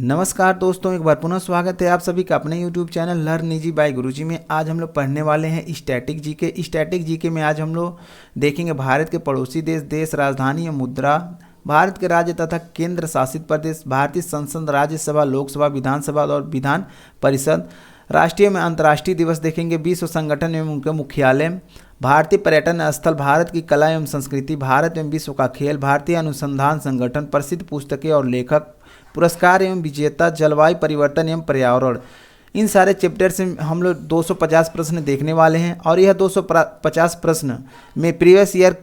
नमस्कार दोस्तों, एक बार पुनः स्वागत है आप सभी का अपने YouTube channel learn easy by Guruji में। आज हम लोग पढ़ने वाले हैं स्टैटिक जीके। स्टैटिक जीके में आज हम लोग देखेंगे भारत के पड़ोसी देश, देश, राजधानी या मुद्रा, भारत के राज्य तथा केंद्र शासित प्रदेश, भारतीय संसद, राज्यसभा, लोकसभा, विधानसभा और विधान परिषद, राष्ट्रीय में अंतर्राष्ट्रीय दिवस देखेंगे, विश्व संगठन एवं उनके मुख्यालय, भारतीय पर्यटन स्थल, भारत की कला एवं संस्कृति, भारत एवं विश्व का खेल, भारतीय अनुसंधान संगठन, प्रसिद्ध पुस्तकें और लेखक, पुरस्कार एवं विजेता, जलवायु परिवर्तन एवं पर्यावरण। इन सारे चैप्टर से हम लोग 250 प्रश्न देखने वाले हैं और यह 250 प्रश्न में प्रीवियस ईयर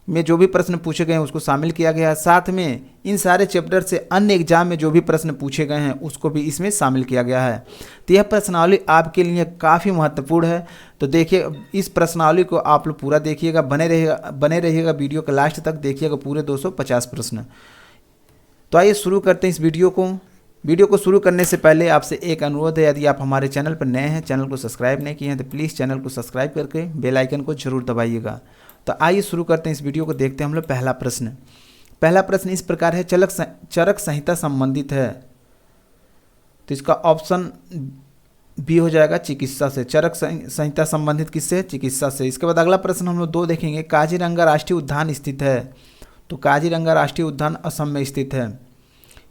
में जो भी प्रश्न पूछे गए हैं उसको शामिल किया गया है। साथ में इन सारे चैप्टर से अन्य एग्जाम में जो भी प्रश्न पूछे गए हैं उसको भी इसमें शामिल किया गया है। तो यह प्रश्नावली आपके लिए काफ़ी महत्वपूर्ण है। तो देखिए, इस प्रश्नावली को आप लोग पूरा देखिएगा, बने रहिएगा वीडियो के लास्ट तक, देखिएगा पूरे 250 प्रश्न। तो आइए शुरू करते हैं इस वीडियो को शुरू करने से पहले आपसे एक अनुरोध है, यदि आप हमारे चैनल पर नए हैं, चैनल को सब्सक्राइब नहीं किए हैं तो प्लीज़ चैनल को सब्सक्राइब करके बेल आइकन को जरूर दबाइएगा। तो आइए शुरू करते हैं इस वीडियो को, देखते हैं हम लोग पहला प्रश्न इस प्रकार है, चरक संहिता संबंधित है। तो इसका ऑप्शन बी हो जाएगा चिकित्सा से। चरक संहिता संबंधित किससे? चिकित्सा से। इसके बाद अगला प्रश्न हम लोग 2 देखेंगे, काजीरंगा राष्ट्रीय उद्यान स्थित है। तो काजीरंगा राष्ट्रीय उद्यान असम में स्थित है।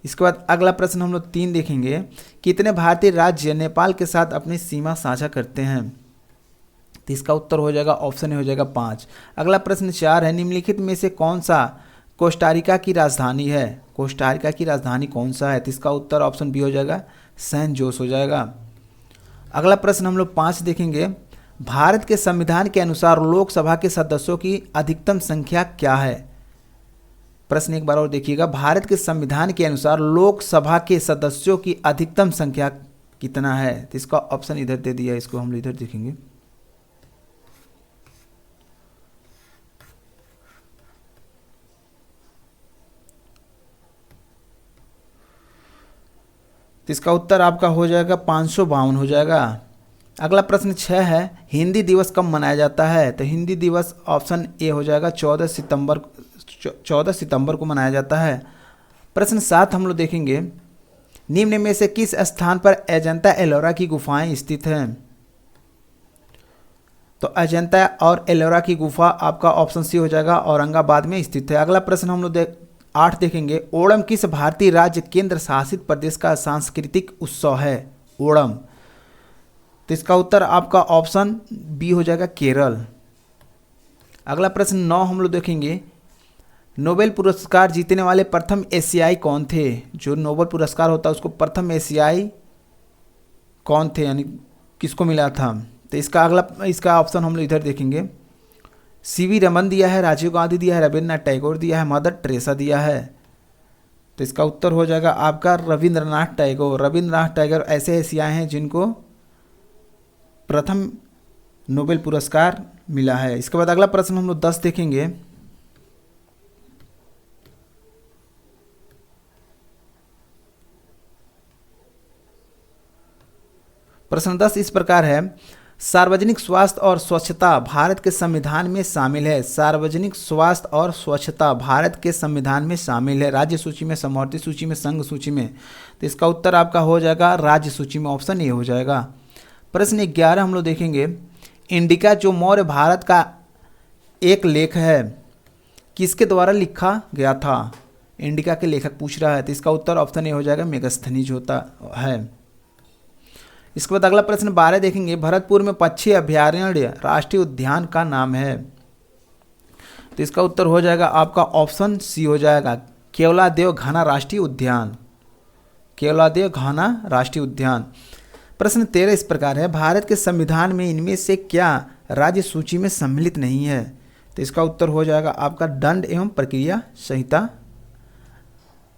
इसके बाद अगला प्रश्न हम लोग 3 देखेंगे, कितने भारतीय राज्य नेपाल के साथ अपनी सीमा साझा करते हैं? तो इसका उत्तर हो जाएगा ऑप्शन ए हो जाएगा 5। अगला प्रश्न 4 है, निम्नलिखित में से कौन सा कोस्टारिका की राजधानी है? कोस्टारिका की राजधानी कौन सा है? तो इसका उत्तर ऑप्शन बी हो जाएगा सैन जोस हो जाएगा। अगला प्रश्न हम लोग 5 देखेंगे, भारत के संविधान के अनुसार लोकसभा के सदस्यों की अधिकतम संख्या क्या है? प्रश्न एक बार और देखिएगा, भारत के संविधान के अनुसार लोकसभा के सदस्यों की अधिकतम संख्या कितना है? तो इसका ऑप्शन इधर दे दिया है, इसको हम इधर देखेंगे। तो इसका उत्तर आपका हो जाएगा 552 हो जाएगा। अगला प्रश्न 6 है, हिंदी दिवस कब मनाया जाता है? तो हिंदी दिवस ऑप्शन ए हो जाएगा 14 सितंबर को मनाया जाता है। प्रश्न 7 हम लोग देखेंगे, निम्न में से किस स्थान पर अजंता एलोरा की गुफाएं स्थित हैं? तो अजंता और एलोरा की गुफा आपका ऑप्शन सी हो जाएगा, औरंगाबाद में स्थित है। अगला प्रश्न हम लोग 8 देखेंगे, ओणम किस भारतीय राज्य केंद्र शासित प्रदेश का सांस्कृतिक उत्सव है? ओणम। तो इसका उत्तर आपका ऑप्शन बी हो जाएगा केरल। अगला प्रश्न 9 हम लोग देखेंगे, नोबेल पुरस्कार जीतने वाले प्रथम एशियाई कौन थे? जो नोबेल पुरस्कार होता है उसको प्रथम एशियाई कौन थे, यानी किसको मिला था? तो इसका ऑप्शन हम लोग इधर देखेंगे, सीवी रमन दिया है, राजीव गांधी दिया है, रविन्द्रनाथ टैगोर दिया है, मदर टेरेसा दिया है। तो इसका उत्तर हो जाएगा आपका रविंद्रनाथ टैगोर। रविंद्रनाथ टैगोर ऐसे एशियाई हैं जिनको प्रथम नोबेल पुरस्कार मिला है। इसके बाद अगला प्रश्न हम लोग 10 देखेंगे, प्रश्न 10 इस प्रकार है, सार्वजनिक स्वास्थ्य और स्वच्छता भारत के संविधान में शामिल है। सार्वजनिक स्वास्थ्य और स्वच्छता भारत के संविधान में शामिल है, राज्य सूची में, समवर्ती सूची में, संघ सूची में। तो इसका उत्तर आपका हो जाएगा राज्य सूची में, ऑप्शन ए हो जाएगा। प्रश्न 11 हम लोग देखेंगे, इंडिका जो मौर्य भारत का एक लेख है किसके द्वारा लिखा गया था? इंडिका के लेखक पूछ रहा है। तो इसका उत्तर ऑप्शन ए हो जाएगा मेगस्थनीज होता है। इसके बाद अगला प्रश्न 12 देखेंगे, भरतपुर में पक्षी अभयारण्य राष्ट्रीय उद्यान का नाम है। तो इसका उत्तर हो जाएगा आपका ऑप्शन सी हो जाएगा केवलादेव घाना राष्ट्रीय उद्यान। केवलादेव घाना राष्ट्रीय उद्यान। प्रश्न 13 इस प्रकार है, भारत के संविधान में इनमें से क्या राज्य सूची में सम्मिलित नहीं है? तो इसका उत्तर हो जाएगा आपका दंड एवं प्रक्रिया संहिता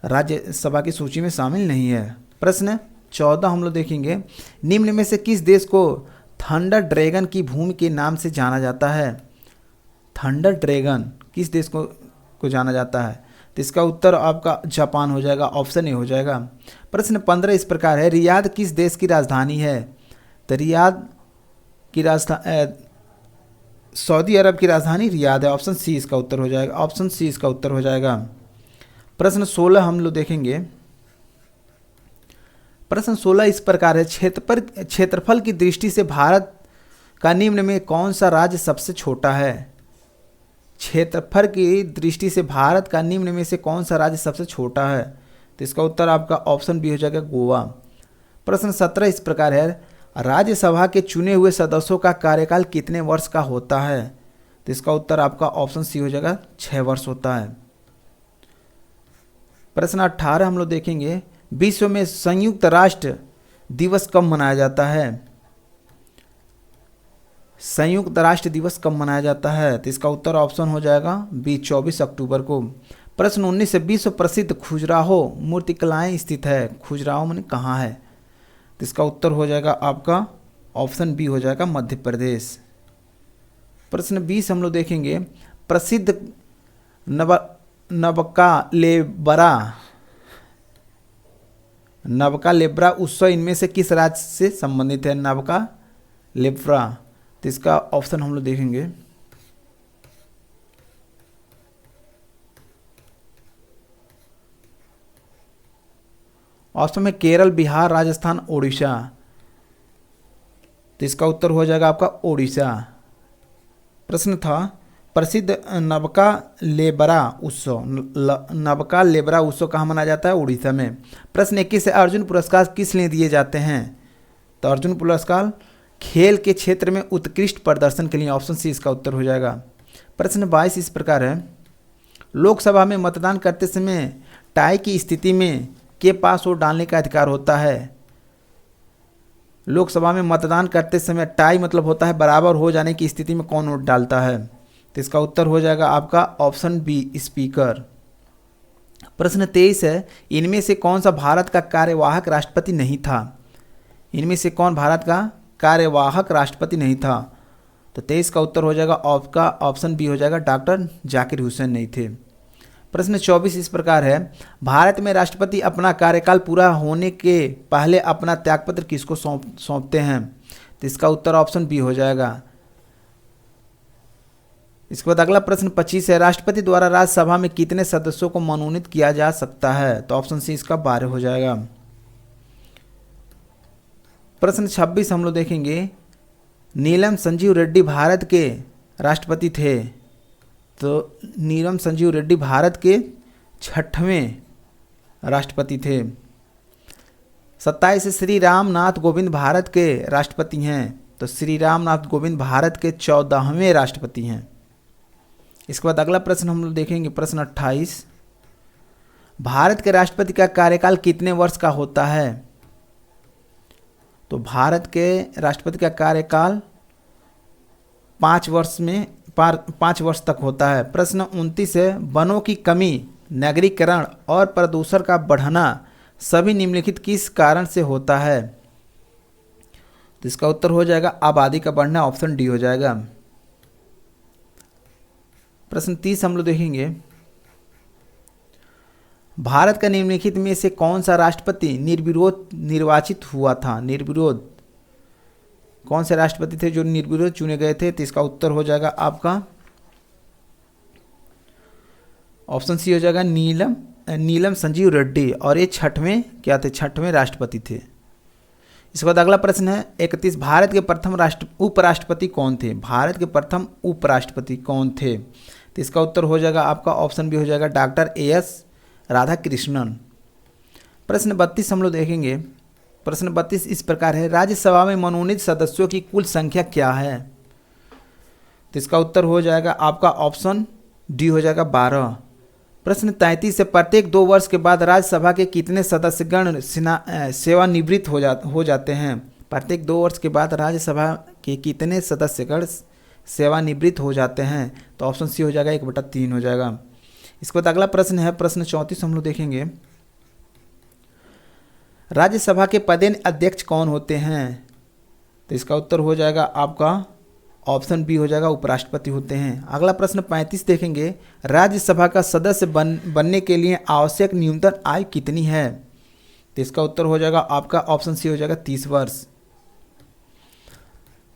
राज्यसभा की सूची में शामिल नहीं है। प्रश्न 14 हम लोग देखेंगे, निम्न में से किस देश को थंडर ड्रैगन की भूमि के नाम से जाना जाता है? थंडर ड्रैगन किस देश को जाना जाता है? तो इसका उत्तर आपका जापान हो जाएगा, ऑप्शन ए हो जाएगा। प्रश्न 15 इस प्रकार है, रियाद किस देश की राजधानी है? तो रियाद की राजधानी सऊदी अरब की राजधानी रियाद है, ऑप्शन सी इसका उत्तर हो जाएगा, ऑप्शन सी इसका उत्तर हो जाएगा। प्रश्न 16 हम लोग देखेंगे, प्रश्न 16 इस प्रकार है, क्षेत्रफल की दृष्टि से भारत का निम्न में कौन सा राज्य सबसे छोटा है? क्षेत्रफल की दृष्टि से भारत का निम्न में से कौन सा राज्य सबसे छोटा है? तो इसका उत्तर आपका ऑप्शन बी हो जाएगा, गोवा। प्रश्न 17 इस प्रकार है, राज्यसभा के चुने हुए सदस्यों का कार्यकाल कितने वर्ष का होता है? तो इसका उत्तर आपका ऑप्शन सी हो जाएगा, 6 वर्ष होता है। प्रश्न 18 हम लोग देखेंगे, विश्व में संयुक्त राष्ट्र दिवस कब मनाया जाता है? संयुक्त राष्ट्र दिवस कब मनाया जाता है? तो इसका उत्तर ऑप्शन हो जाएगा बी, 24 अक्टूबर को। प्रश्न 19 से विश्व प्रसिद्ध खजुराहो मूर्तिकलाएं स्थित है। खजुराहो माने कहाँ है? तो इसका उत्तर हो जाएगा आपका ऑप्शन बी हो जाएगा, मध्य प्रदेश। प्रश्न 20 हम लोग देखेंगे, प्रसिद्ध नबका लेब्रा उत्सव इनमें से किस राज्य से संबंधित है? नबका लेब्रा, तो इसका ऑप्शन हम लोग देखेंगे, ऑप्शन में केरल, बिहार, राजस्थान, ओडिशा। तो इसका उत्तर हो जाएगा आपका ओडिशा। प्रश्न था, प्रसिद्ध नबका लेबरा उत्सव, नबका लेबरा उत्सव कहाँ मनाया जाता है? उड़ीसा में। प्रश्न 21 से अर्जुन पुरस्कार किस लिए दिए जाते हैं? तो अर्जुन पुरस्कार खेल के क्षेत्र में उत्कृष्ट प्रदर्शन के लिए, ऑप्शन सी इसका उत्तर हो जाएगा। प्रश्न 22 इस प्रकार है, लोकसभा में मतदान करते समय टाई की स्थिति में के पास वोट डालने का अधिकार होता है? लोकसभा में मतदान करते समय टाई मतलब होता है बराबर हो जाने की स्थिति में कौन वोट डालता है? तो इसका उत्तर हो जाएगा आपका ऑप्शन बी, स्पीकर। प्रश्न 23 है, इनमें से कौन सा भारत का कार्यवाहक राष्ट्रपति नहीं था? इनमें से कौन भारत का कार्यवाहक राष्ट्रपति नहीं था? तो 23 का उत्तर हो जाएगा आपका ऑप्शन बी हो जाएगा, डॉक्टर जाकिर हुसैन नहीं थे। प्रश्न 24 इस प्रकार है, भारत में राष्ट्रपति अपना कार्यकाल पूरा होने के पहले अपना त्यागपत्र किसको सौंपते हैं? तो इसका उत्तर ऑप्शन बी हो जाएगा। इसके बाद अगला प्रश्न 25 है, राष्ट्रपति द्वारा राज्यसभा में कितने सदस्यों को मनोनीत किया जा सकता है? तो ऑप्शन सी इसका 12 हो जाएगा। प्रश्न 26 हम लोग देखेंगे, नीलम संजीव रेड्डी भारत के राष्ट्रपति थे। तो नीलम संजीव रेड्डी भारत के 6वें राष्ट्रपति थे। 27 श्री राम नाथ कोविंद भारत के राष्ट्रपति हैं। तो श्री राम नाथ कोविंद भारत के 14वें राष्ट्रपति हैं। इसके बाद अगला प्रश्न हम लोग देखेंगे, प्रश्न 28, भारत के राष्ट्रपति का कार्यकाल कितने वर्ष का होता है? तो भारत के राष्ट्रपति का कार्यकाल 5 वर्ष तक होता है। प्रश्न 29 है, वनों की कमी, नगरीकरण और प्रदूषण का बढ़ना सभी निम्नलिखित किस कारण से होता है? तो इसका उत्तर हो जाएगा आबादी का बढ़ना, ऑप्शन डी हो जाएगा। प्रश्न 30 हम लोग देखेंगे, भारत का निम्नलिखित में से कौन सा राष्ट्रपति निर्विरोध निर्वाचित हुआ था? निर्विरोध कौन से राष्ट्रपति थे जो निर्विरोध चुने गए थे? तो इसका उत्तर हो जाएगा आपका ऑप्शन सी हो जाएगा, नीलम संजीव रेड्डी, और ये 6वें क्या थे? 6वें राष्ट्रपति थे। इसके बाद अगला प्रश्न है 31, भारत के प्रथम उपराष्ट्रपति कौन थे? भारत के प्रथम उपराष्ट्रपति कौन थे? तो इसका उत्तर हो जाएगा आपका ऑप्शन बी हो जाएगा, डॉक्टर एएस राधाकृष्णन। प्रश्न 32 हम लोग देखेंगे, प्रश्न 32 इस प्रकार है, राज्यसभा में मनोनीत सदस्यों की कुल संख्या क्या है? तो इसका उत्तर हो जाएगा आपका ऑप्शन डी हो जाएगा, 12। प्रश्न 33 से प्रत्येक 2 वर्ष के बाद राज्यसभा के कितने सदस्यगण सेवानिवृत्त हो जाते हैं? प्रत्येक 2 वर्ष के बाद राज्यसभा के कितने सदस्यगण सेवानिवृत्त हो जाते हैं? तो ऑप्शन सी हो जाएगा, 1/3 हो जाएगा। इसके बाद अगला प्रश्न है, प्रश्न 34 हम लोग देखेंगे, राज्यसभा के पदेन अध्यक्ष कौन होते हैं? तो इसका उत्तर हो जाएगा आपका ऑप्शन बी हो जाएगा, उपराष्ट्रपति होते हैं। अगला प्रश्न 35 देखेंगे, राज्यसभा का सदस्य बनने के लिए आवश्यक न्यूनतम आयु कितनी है? तो इसका उत्तर हो जाएगा आपका ऑप्शन सी हो जाएगा, 30 वर्ष।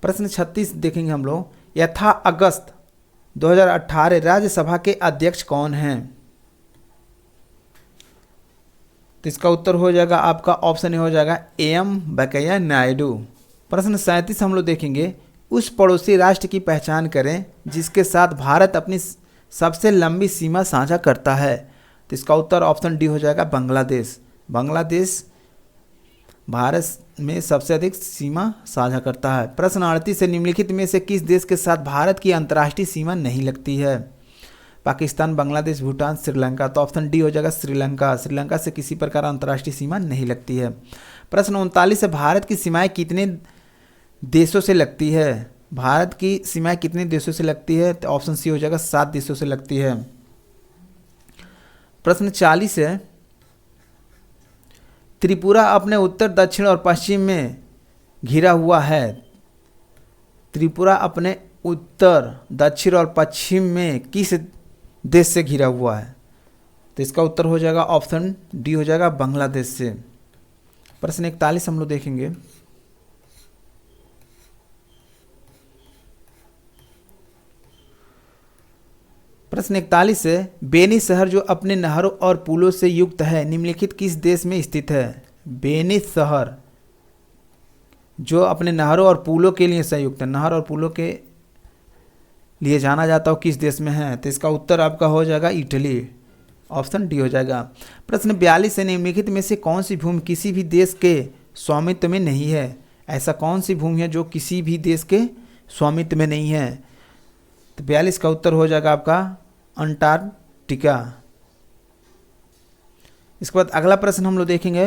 प्रश्न 36 देखेंगे हम लोग, यथा अगस्त 2018 राज्यसभा के अध्यक्ष कौन हैं? तो इसका उत्तर हो जाएगा आपका ऑप्शन ए हो जाएगा एम वेंकैया नायडू। प्रश्न 37 हम लोग देखेंगे, उस पड़ोसी राष्ट्र की पहचान करें जिसके साथ भारत अपनी सबसे लंबी सीमा साझा करता है। तो इसका उत्तर ऑप्शन डी हो जाएगा बांग्लादेश। बांग्लादेश भारत में सबसे अधिक सीमा साझा करता है। प्रश्न 38 से निम्नलिखित में से किस देश के साथ भारत की अंतर्राष्ट्रीय सीमा नहीं लगती है? पाकिस्तान, बांग्लादेश, भूटान, श्रीलंका। तो ऑप्शन डी हो जाएगा श्रीलंका। श्रीलंका से किसी प्रकार अंतर्राष्ट्रीय सीमा नहीं लगती है। प्रश्न 39 से भारत की सीमाएं कितने देशों से लगती है? भारत की सीमाएं कितने देशों से लगती है? तो ऑप्शन सी हो जाएगा 7 देशों से लगती है। प्रश्न 40 है, त्रिपुरा अपने उत्तर, दक्षिण और पश्चिम में घिरा हुआ है। त्रिपुरा अपने उत्तर, दक्षिण और पश्चिम में किस देश से घिरा हुआ है? तो इसका उत्तर हो जाएगा ऑप्शन डी हो जाएगा बांग्लादेश से। प्रश्न 41 हम लोग देखेंगे, प्रश्न 41 है, बेनी शहर जो अपने नहरों और पुलों से युक्त है निम्नलिखित किस देश में स्थित है? बेनी शहर जो अपने नहरों और पुलों के लिए संयुक्त है, नहर और पुलों के लिए जाना जाता हो, किस देश में है? तो इसका उत्तर आपका हो जाएगा इटली। ऑप्शन डी हो जाएगा। प्रश्न 42 है, निम्नलिखित में से कौन सी भूमि किसी भी देश के स्वामित्व में नहीं है? ऐसा कौन सी भूमि है जो किसी भी देश के स्वामित्व में नहीं है? तो 42 का उत्तर हो जाएगा आपका अंटार्कटिका। इसके बाद अगला प्रश्न हम लोग देखेंगे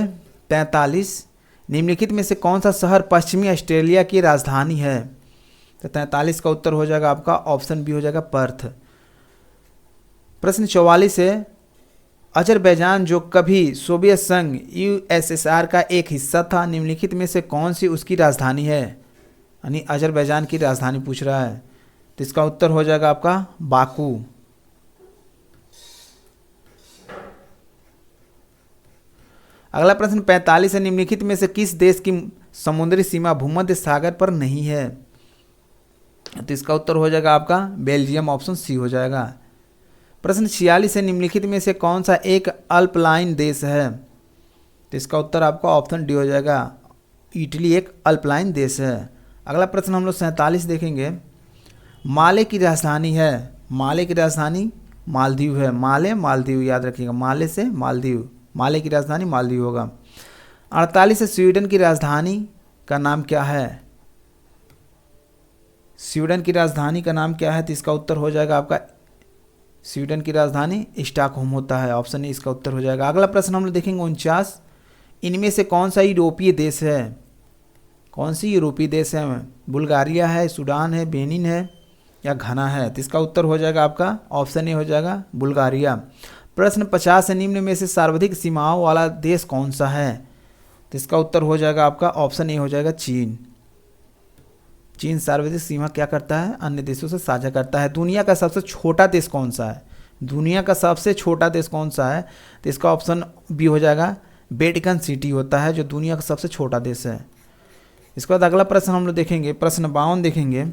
43, निम्नलिखित में से कौन सा शहर पश्चिमी ऑस्ट्रेलिया की राजधानी है? तो 43 का उत्तर हो जाएगा आपका ऑप्शन बी हो जाएगा पर्थ। प्रश्न 44 है, अजरबैजान जो कभी सोवियत संघ यूएसएसआर का एक हिस्सा था निम्नलिखित में से कौन सी उसकी राजधानी है? यानी अजरबैजान की राजधानी पूछ रहा है। तो इसका उत्तर हो जाएगा आपका बाकू। अगला प्रश्न 45 है, निम्नलिखित में से किस देश की समुद्री सीमा भूमध्य सागर पर नहीं है? तो इसका उत्तर हो जाएगा आपका बेल्जियम। ऑप्शन सी हो जाएगा। प्रश्न 46 है, निम्नलिखित में से कौन सा एक अल्पलाइन देश है? तो इसका उत्तर आपका ऑप्शन डी हो जाएगा, इटली एक अल्पलाइन देश है। अगला प्रश्न हम लोग 47 देखेंगे, माले की राजधानी है। माले की राजधानी मालदीव है। माले मालदीव याद रखिएगा, माले से मालदीव, माले की राजधानी मालदीव होगा। 48 है, स्वीडन की राजधानी का नाम क्या है? स्वीडन की राजधानी का नाम क्या है? तो इसका उत्तर हो जाएगा आपका स्वीडन की राजधानी स्टॉकहोम होता है। ऑप्शन ए इसका उत्तर हो जाएगा। अगला प्रश्न हम लोग देखेंगे 49, इनमें से कौन सा यूरोपीय देश है? कौन सी यूरोपीय देश है? बुल्गारिया है, सूडान है, बेनिन है या घना है? तो इसका उत्तर हो जाएगा आपका ऑप्शन ए हो जाएगा बुल्गारिया। प्रश्न 50 है, निम्न में से सर्वाधिक सीमाओं वाला देश कौन सा है? तो इसका उत्तर हो जाएगा आपका ऑप्शन ए हो जाएगा चीन। चीन सर्वाधिक सीमा क्या करता है? अन्य देशों से साझा करता है। दुनिया का सबसे छोटा देश कौन सा है? दुनिया का सबसे छोटा देश कौन सा है? तो इसका ऑप्शन बी हो जाएगा वेटिकन सिटी होता है, जो दुनिया का सबसे छोटा देश है। इसके बाद अगला प्रश्न हम लोग देखेंगे, प्रश्न 52 देखेंगे,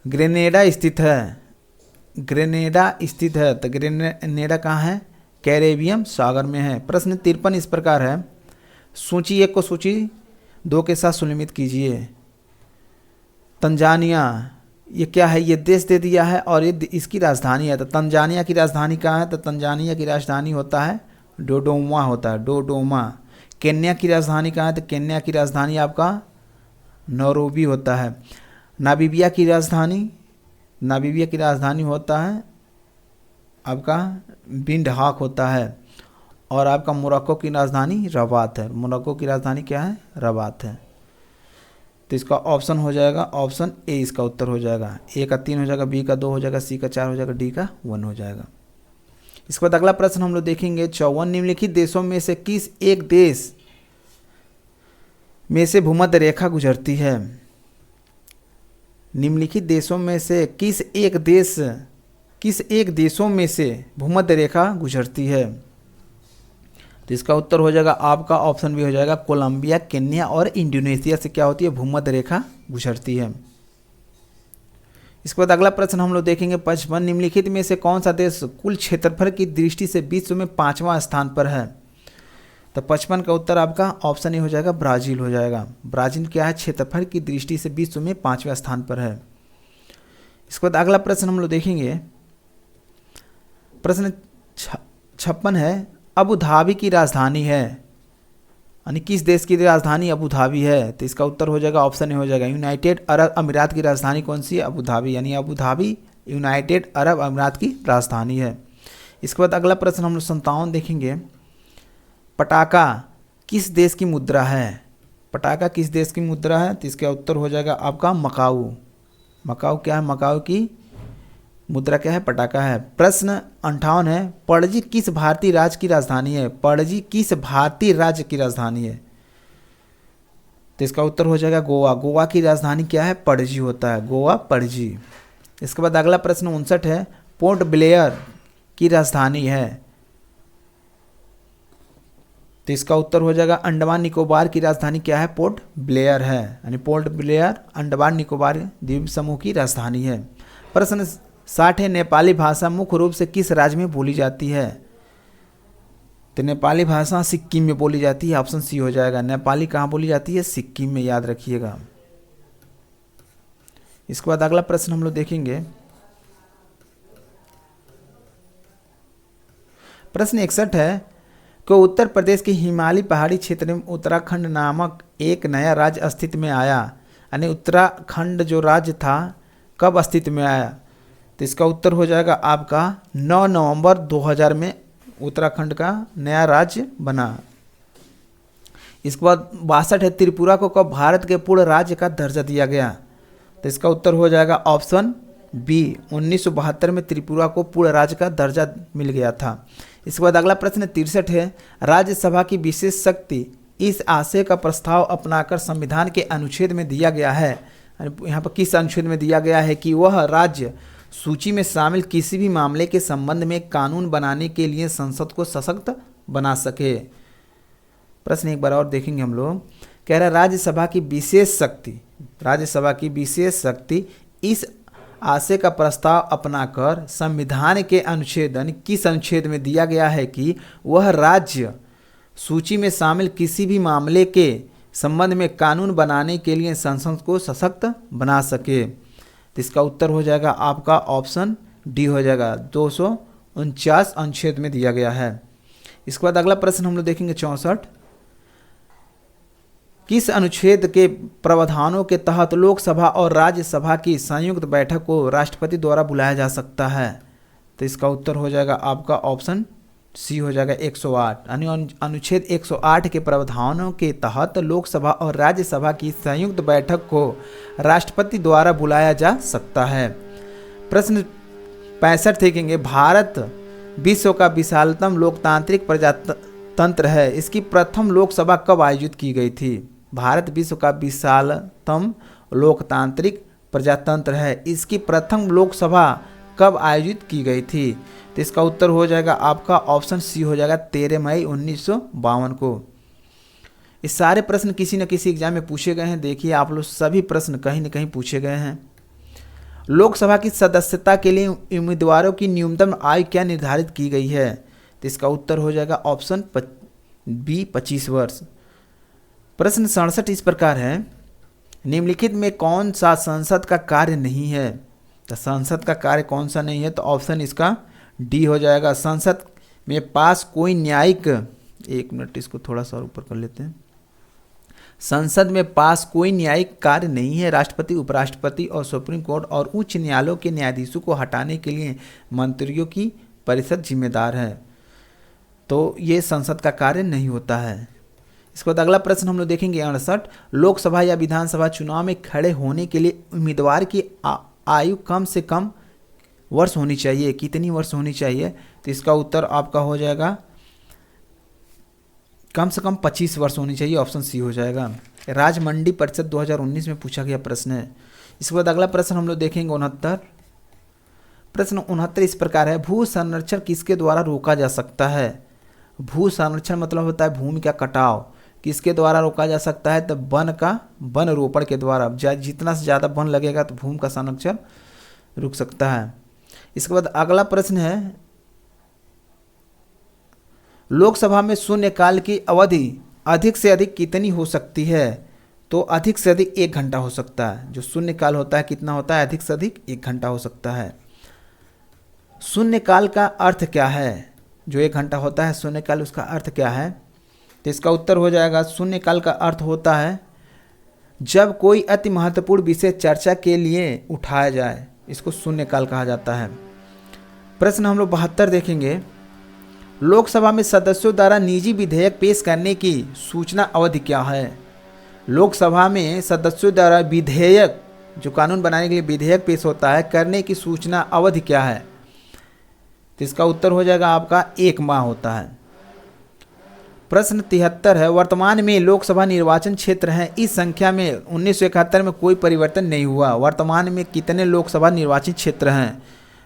ग्रेनेडा स्थित है। ग्रेनेडा स्थित है, तो ग्रेनेडा कहाँ है? कैरेबियन सागर में है। प्रश्न 53 इस प्रकार है, सूची 1 को सूची 2 के साथ सुनिश्चित कीजिए। तंजानिया ये क्या है? ये देश दे दिया है और ये इसकी राजधानी है। तो तंजानिया की राजधानी कहाँ है? तो तंजानिया की राजधानी होता है डोडोमा होता है, डोडोमा। केन्या की राजधानी कहाँ है? तो केन्या की राजधानी आपका नैरोबी होता है। नामीबिया की राजधानी होता है आपका विंडहॉक होता है। और आपका मोरक्को की राजधानी रबात है। मोरक्को की राजधानी क्या है? रबात है। तो इसका ऑप्शन हो जाएगा ऑप्शन ए, इसका उत्तर हो जाएगा। ए का 3 हो जाएगा, बी का 2 हो जाएगा, सी का 4 हो जाएगा, डी का 1 हो जाएगा। इसके बाद अगला प्रश्न हम लोग देखेंगे 54, निम्नलिखित देशों में से किस एक देश में से भूमध्य रेखा गुजरती है? निम्नलिखित देशों में से किस एक देशों में से भूमध्य रेखा गुजरती है? तो इसका उत्तर हो जाएगा आपका ऑप्शन भी हो जाएगा कोलंबिया, केन्या और इंडोनेशिया से क्या होती है? भूमध्य रेखा गुजरती है। इसके बाद अगला प्रश्न हम लोग देखेंगे 55, निम्नलिखित में से कौन सा देश कुल क्षेत्रफल की दृष्टि से विश्व में 5वां स्थान पर है? तो 55 का उत्तर आपका ऑप्शन ए हो जाएगा, ब्राज़ील हो जाएगा। ब्राज़ील क्या है, क्षेत्रफल की दृष्टि से विश्व में 5वें स्थान पर है। इसके बाद अगला प्रश्न हम लोग देखेंगे, प्रश्न 56 है, अबू धाबी की राजधानी है, यानी किस देश की राजधानी अबू धाबी है? तो इसका उत्तर हो जाएगा ऑप्शन ए हो जाएगा, यूनाइटेड अरब अमीरात की राजधानी कौन सी है? अबू धाबी, यानी अबू धाबी यूनाइटेड अरब अमीरात की राजधानी है। इसके बाद अगला प्रश्न हम लोग 57 देखेंगे, पटाका किस देश की मुद्रा है? पटाका किस देश की मुद्रा है? तो इसका उत्तर हो जाएगा आपका मकाऊ। मकाऊ क्या है? मकाऊ की मुद्रा क्या है? पटाका है। प्रश्न 58 है, पणजी किस भारतीय राज्य की राजधानी है? पणजी किस भारतीय राज्य की राजधानी है? तो इसका उत्तर हो जाएगा गोवा। गोवा की राजधानी क्या है? पणजी होता है, गोवा पणजी। इसके बाद अगला प्रश्न 59 है, पोर्ट ब्लेयर की राजधानी है? तो इसका उत्तर हो जाएगा अंडमान निकोबार की राजधानी क्या है? पोर्ट ब्लेयर है, यानी पोर्ट ब्लेयर अंडमान निकोबार द्वीप समूह की राजधानी है। प्रश्न 60 है, नेपाली भाषा मुख्य रूप से किस राज्य में बोली जाती है? तो नेपाली भाषा सिक्किम में बोली जाती है, ऑप्शन सी हो जाएगा। नेपाली कहाँ बोली जाती है? सिक्किम में, याद रखिएगा। इसके बाद अगला प्रश्न हम लोग देखेंगे, प्रश्न 61 है कि उत्तर प्रदेश के हिमालयी पहाड़ी क्षेत्र में उत्तराखंड नामक एक नया राज्य अस्तित्व में आया, यानी उत्तराखंड जो राज्य था कब अस्तित्व में आया? तो इसका उत्तर हो जाएगा आपका 9 नवंबर 2000 में उत्तराखंड का नया राज्य बना। इसके बाद 62 है, त्रिपुरा को कब भारत के पूर्ण राज्य का दर्जा दिया गया? तो इसका उत्तर हो जाएगा ऑप्शन बी, 1972 में त्रिपुरा को पूर्ण राज्य का दर्जा मिल गया था। इसके बाद अगला प्रश्न 63 है, राज्यसभा की विशेष शक्ति इस आशय का प्रस्ताव अपनाकर संविधान के अनुच्छेद में दिया गया है, यहाँ पर किस अनुच्छेद में दिया गया है कि वह राज्य सूची में शामिल किसी भी मामले के संबंध में कानून बनाने के लिए संसद को सशक्त बना सके। प्रश्न एक बार और देखेंगे हम लोग, कह रहा है राज्यसभा की विशेष शक्ति, राज्यसभा की विशेष शक्ति इस आशय का प्रस्ताव अपनाकर संविधान के अनुच्छेद, यानी किस अनुच्छेद में दिया गया है कि वह राज्य सूची में शामिल किसी भी मामले के संबंध में कानून बनाने के लिए संसद को सशक्त बना सके। तो इसका उत्तर हो जाएगा आपका ऑप्शन डी हो जाएगा, 249 अनुच्छेद में दिया गया है। इसके बाद अगला प्रश्न हम लोग देखेंगे 64, किस अनुच्छेद के प्रावधानों के तहत लोकसभा और राज्यसभा की संयुक्त बैठक को राष्ट्रपति द्वारा बुलाया जा सकता है? तो इसका उत्तर हो जाएगा आपका ऑप्शन सी हो जाएगा 108, यानी अनुच्छेद 108 के प्रावधानों के तहत लोकसभा और राज्यसभा की संयुक्त बैठक को राष्ट्रपति द्वारा बुलाया जा सकता है। प्रश्न 65 देखेंगे, भारत विश्व का विशालतम लोकतांत्रिक प्रजातंत्र है, इसकी प्रथम लोकसभा कब आयोजित की गई थी? भारत विश्व का विशालतम लोकतांत्रिक प्रजातंत्र है, इसकी प्रथम लोकसभा कब आयोजित की गई थी? तो इसका उत्तर हो जाएगा आपका ऑप्शन सी हो जाएगा 13 मई 1952 को। ये सारे प्रश्न किसी न किसी एग्जाम में पूछे गए हैं। देखिए आप लोग सभी प्रश्न कहीं न कहीं पूछे गए हैं। लोकसभा की सदस्यता के लिए उम्मीदवारों की न्यूनतम आयु क्या निर्धारित की गई है? तो इसका उत्तर हो जाएगा ऑप्शन बी 25 वर्ष। प्रश्न 67 इस प्रकार है, निम्नलिखित में कौन सा संसद का कार्य नहीं है? तो संसद का कार्य कौन सा नहीं है? तो ऑप्शन इसका डी हो जाएगा, संसद में पास कोई न्यायिक, एक मिनट इसको थोड़ा सा ऊपर कर लेते हैं, संसद में पास कोई न्यायिक कार्य नहीं है। राष्ट्रपति, उपराष्ट्रपति और सुप्रीम कोर्ट और उच्च न्यायालयों के न्यायाधीशों को हटाने के लिए मंत्रियों की परिषद जिम्मेदार है, तो ये संसद का कार्य नहीं होता है। इसके बाद अगला प्रश्न हम लोग देखेंगे 68, लोकसभा या विधानसभा चुनाव में खड़े होने के लिए उम्मीदवार की आयु कम से कम वर्ष होनी चाहिए, कितनी वर्ष होनी चाहिए? तो इसका उत्तर आपका हो जाएगा कम से कम 25 वर्ष होनी चाहिए, ऑप्शन सी हो जाएगा। राज्य मंडी परिषद 2019 में पूछा गया प्रश्न है। इसके बाद अगला प्रश्न हम लोग देखेंगे 69। प्रश्न 69 इस प्रकार है, भू संरक्षण किसके द्वारा रोका जा सकता है? भू संरक्षण मतलब होता है भूमि का कटाव, किसके द्वारा रोका जा सकता है? तो वन रोपण के द्वारा। जितना से ज़्यादा वन लगेगा तो भूमि का संरक्षण रुक सकता है। इसके बाद अगला प्रश्न है, लोकसभा में शून्यकाल की अवधि अधिक से अधिक कितनी हो सकती है? तो अधिक से अधिक 1 घंटा हो सकता है। जो शून्यकाल होता है कितना होता है? अधिक से अधिक 1 घंटा हो सकता है। शून्यकाल का अर्थ क्या है? जो 1 घंटा होता है शून्यकाल, उसका अर्थ क्या है? तो इसका उत्तर हो जाएगा, शून्यकाल का अर्थ होता है जब कोई अति महत्वपूर्ण विषय चर्चा के लिए उठाया जाए, इसको शून्यकाल कहा जाता है। प्रश्न हम लोग 72 देखेंगे, लोकसभा में सदस्यों द्वारा निजी विधेयक पेश करने की सूचना अवधि क्या है? लोकसभा में सदस्यों द्वारा विधेयक, जो कानून बनाने के लिए विधेयक पेश होता है, करने की सूचना अवधि क्या है? तो इसका उत्तर हो जाएगा आपका 1 माह होता है। प्रश्न 73 है, वर्तमान में लोकसभा निर्वाचन क्षेत्र हैं, इस संख्या में 1971 में कोई परिवर्तन नहीं हुआ। वर्तमान में कितने लोकसभा निर्वाचन क्षेत्र हैं?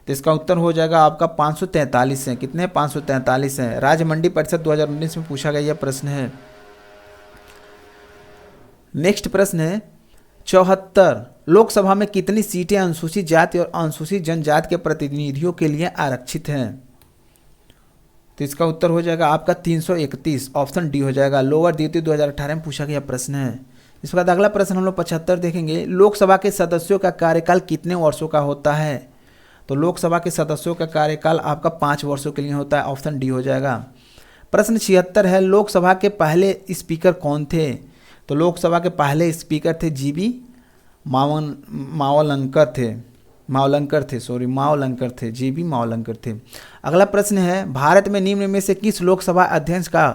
तो इसका उत्तर हो जाएगा आपका 543 है। कितने? 543 है। राज्य मंडी परिषद 2019 में पूछा गया यह प्रश्न है। नेक्स्ट प्रश्न है 74, लोकसभा में कितनी सीटें अनुसूचित जाति और अनुसूचित जनजाति के प्रतिनिधियों के लिए आरक्षित हैं? तो इसका उत्तर हो जाएगा आपका 331, ऑप्शन डी हो जाएगा। लोअर द्वितीय 2018 में पूछा गया प्रश्न है। इसके बाद अगला प्रश्न हम लोग 75 देखेंगे, लोकसभा के सदस्यों का कार्यकाल कितने वर्षों का होता है? तो लोकसभा के सदस्यों का कार्यकाल आपका 5 वर्षों के लिए होता है, ऑप्शन डी हो जाएगा। प्रश्न 76 है, लोकसभा के पहले स्पीकर कौन थे? तो लोकसभा के पहले स्पीकर थे जीबी मावलंकर थे, जीबी मावलंकर थे। अगला प्रश्न है, भारत में निम्न में से किस लोकसभा अध्यक्ष का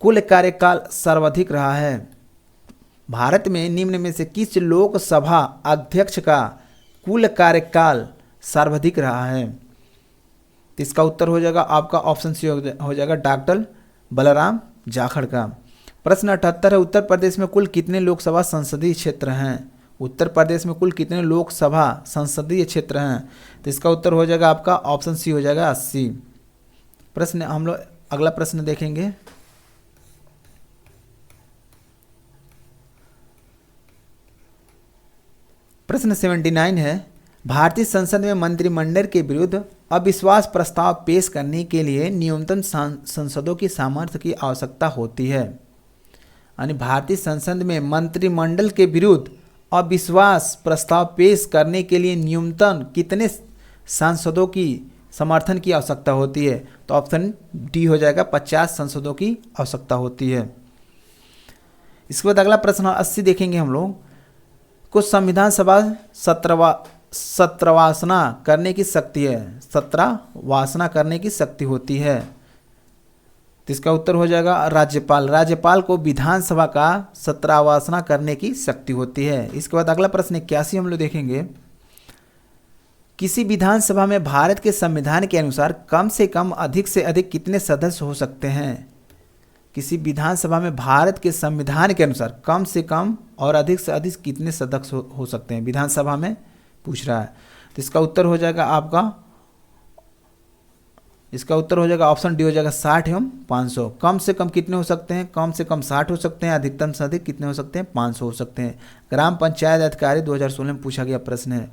कुल कार्यकाल सर्वाधिक रहा है? भारत में निम्न में से किस लोकसभा अध्यक्ष का कुल कार्यकाल सर्वाधिक रहा है? तो इसका उत्तर हो जाएगा आपका ऑप्शन सी हो जाएगा, डॉक्टर बलराम जाखड़ का। प्रश्न 78 है, उत्तर प्रदेश में कुल कितने लोकसभा संसदीय क्षेत्र हैं? उत्तर प्रदेश में कुल कितने लोकसभा संसदीय क्षेत्र हैं? तो इसका उत्तर हो जाएगा आपका ऑप्शन सी हो जाएगा 80। प्रश्न हम लोग अगला प्रश्न देखेंगे, प्रश्न 79 है, भारतीय संसद में मंत्रिमंडल के विरुद्ध अविश्वास प्रस्ताव पेश करने के लिए न्यूनतम सांसदों की सामर्थ्य की आवश्यकता होती है। यानी भारतीय संसद में मंत्रिमंडल के विरुद्ध अविश्वास प्रस्ताव पेश करने के लिए न्यूनतम कितने सांसदों की समर्थन की आवश्यकता होती है? तो ऑप्शन डी हो जाएगा, 50 सांसदों की आवश्यकता होती है। इसके बाद अगला प्रश्न 80 देखेंगे हम लोग, कुछ संविधान सभा सत्रवासना करने की शक्ति है, सत्रवासना करने की शक्ति होती है। तो इसका उत्तर हो जाएगा राज्यपाल को विधानसभा का सत्रावासना करने की शक्ति होती है। इसके बाद अगला प्रश्न 81 हम लोग देखेंगे, किसी विधानसभा में भारत के संविधान के अनुसार कम से कम अधिक से अधिक कितने सदस्य हो सकते हैं? किसी विधानसभा में भारत के संविधान के अनुसार कम से कम और अधिक से अधिक कितने सदस्य हो सकते हैं? विधानसभा में पूछ रहा है। तो इसका उत्तर हो जाएगा आपका, इसका उत्तर हो जाएगा ऑप्शन डी हो जाएगा 60 एवं 500। कम से कम कितने हो सकते हैं? कम से कम 60 हो सकते हैं, अधिकतम से अधिक कितने हो सकते हैं? 500 हो सकते हैं। ग्राम पंचायत अधिकारी 2016 में पूछा गया प्रश्न है।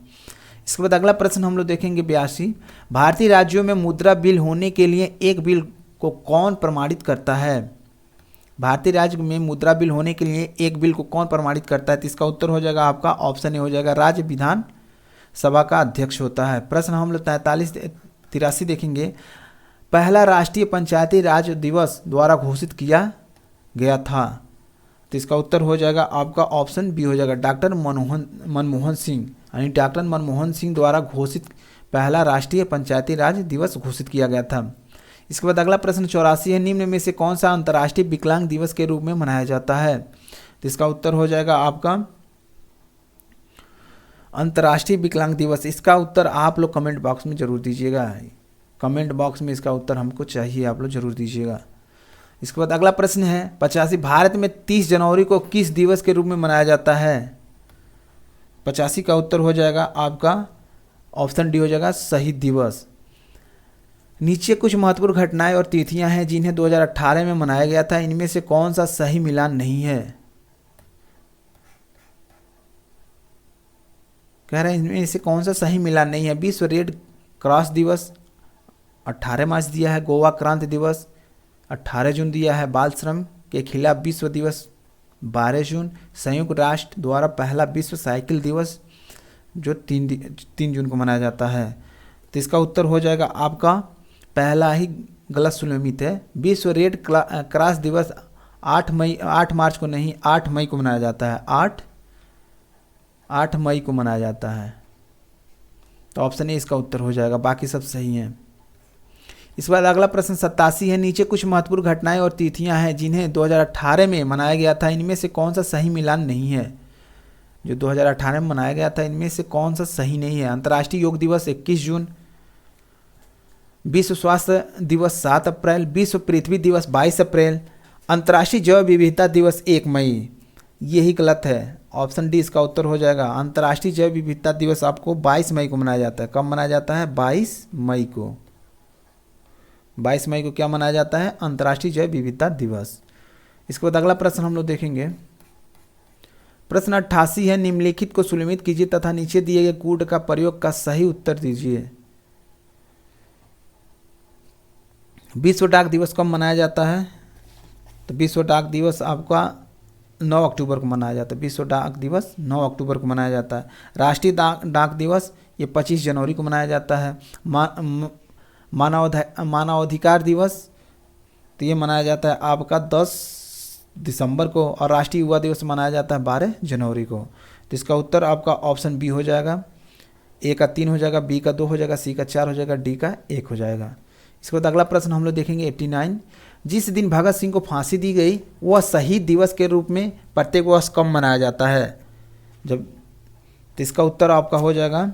इसके बाद अगला प्रश्न हम लोग देखेंगे 82, भारतीय राज्यों में मुद्रा बिल होने के लिए एक बिल को कौन प्रमाणित करता है? भारतीय राज्य में मुद्रा बिल होने के लिए एक बिल को कौन प्रमाणित करता है? तो इसका उत्तर हो जाएगा आपका ऑप्शन ए हो जाएगा, राज्य विधान सभा का अध्यक्ष होता है। प्रश्न हम लोग 83 देखेंगे, पहला राष्ट्रीय पंचायती राज दिवस द्वारा घोषित किया गया था। तो इसका उत्तर हो जाएगा आपका ऑप्शन बी हो जाएगा, डॉक्टर मनमोहन सिंह, यानी डॉक्टर मनमोहन सिंह द्वारा घोषित पहला राष्ट्रीय पंचायती राज दिवस घोषित किया गया था। इसके बाद अगला प्रश्न 84 है, निम्न में से कौन सा अंतर्राष्ट्रीय विकलांग दिवस के रूप में मनाया जाता है? तो इसका उत्तर हो जाएगा आपका अंतर्राष्ट्रीय विकलांग दिवस। इसका उत्तर आप लोग कमेंट बॉक्स में जरूर दीजिएगा, कमेंट बॉक्स में इसका उत्तर हमको चाहिए, आप लोग जरूर दीजिएगा। इसके बाद अगला प्रश्न है 85, भारत में 30 जनवरी को किस दिवस के रूप में मनाया जाता है? 85 का उत्तर हो जाएगा आपका ऑप्शन डी हो जाएगा, शहीद दिवस। नीचे कुछ महत्वपूर्ण घटनाएं और तिथियां हैं जिन्हें 2018 में मनाया गया था, इनमें से कौन सा सही मिलान नहीं है? कह रहे हैं इनमें से कौन सा सही मिलान नहीं है। विश्व रेड क्रॉस दिवस 18 मार्च दिया है, गोवा क्रांति दिवस 18 जून दिया है, बाल श्रम के खिलाफ विश्व दिवस 12 जून, संयुक्त राष्ट्र द्वारा पहला विश्व साइकिल दिवस जो 3 जून को मनाया जाता है। तो इसका उत्तर हो जाएगा आपका पहला ही गलत सुनिश्चित है। विश्व रेड क्रॉस दिवस 8 मार्च को नहीं 8 मई को मनाया जाता है। 8 मई को मनाया जाता है। तो ऑप्शन ए इसका उत्तर हो जाएगा, बाकी सब सही हैं। इस बाद अगला प्रश्न 87 है। नीचे कुछ महत्वपूर्ण घटनाएं और तिथियां हैं जिन्हें 2018 में मनाया गया था, इनमें से कौन सा सही मिलान नहीं है। जो 2018 में मनाया गया था इनमें से कौन सा सही नहीं है। अंतर्राष्ट्रीय योग दिवस 21 जून, विश्व स्वास्थ्य दिवस 7 अप्रैल, विश्व पृथ्वी दिवस 22 अप्रैल, अंतर्राष्ट्रीय जैव विविधता दिवस 1 मई। यही गलत है, ऑप्शन डी इसका उत्तर हो जाएगा। अंतर्राष्ट्रीय जैव विविधता दिवस आपको 22 मई को मनाया जाता है। कब मनाया जाता है? 22 मई को। 22 मई को क्या मनाया जाता है? अंतर्राष्ट्रीय जैव विविधता दिवस। इसके बाद अगला प्रश्न हम लोग देखेंगे। प्रश्न 88 है। निम्नलिखित को सुनिश्चित कीजिए तथा नीचे दिए गए कूट का प्रयोग का सही उत्तर दीजिए। विश्व डाक दिवस कब मनाया जाता है? तो विश्व डाक दिवस आपका 9 अक्टूबर को मनाया जाता है। विश्व डाक दिवस 9 अक्टूबर को मनाया जाता है। राष्ट्रीय डाक दिवस ये 25 जनवरी को मनाया जाता है। मानवाधिकार दिवस तो ये मनाया जाता है आपका 10 दिसंबर को। और राष्ट्रीय युवा दिवस मनाया जाता है 12 जनवरी को। तो इसका उत्तर आपका ऑप्शन बी हो जाएगा। ए का 3 हो जाएगा, बी का 2 हो जाएगा, सी का 4 हो जाएगा, डी का 1 हो जाएगा। इसके बाद अगला प्रश्न हम लोग देखेंगे 89। जिस दिन भगत सिंह को फांसी दी गई वह शहीद दिवस के रूप में प्रत्येक वर्ष कब मनाया जाता है? जब तो इसका उत्तर आपका हो जाएगा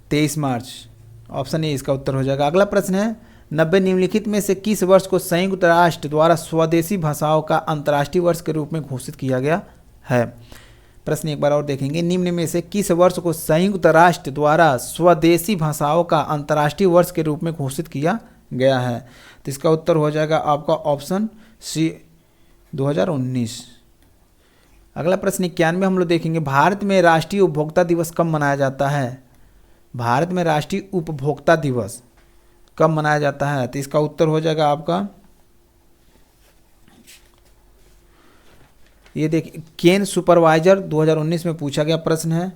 23 मार्च। ऑप्शन ए इसका उत्तर हो जाएगा। अगला प्रश्न है 90 निम्नलिखित में से किस वर्ष को संयुक्त राष्ट्र द्वारा स्वदेशी भाषाओं का अंतर्राष्ट्रीय वर्ष के रूप में घोषित किया गया है? प्रश्न एक बार और देखेंगे। निम्न में से किस वर्ष को संयुक्त राष्ट्र द्वारा स्वदेशी भाषाओं का अंतर्राष्ट्रीय वर्ष के रूप में घोषित किया गया है? तो इसका उत्तर हो जाएगा आपका ऑप्शन सी 2019। अगला प्रश्न 91 हम लोग देखेंगे। भारत में राष्ट्रीय उपभोक्ता दिवस कब मनाया जाता है? भारत में राष्ट्रीय उपभोक्ता दिवस कब मनाया जाता है? तो इसका उत्तर हो जाएगा आपका, ये देखिए केन सुपरवाइजर 2019 में पूछा गया प्रश्न है।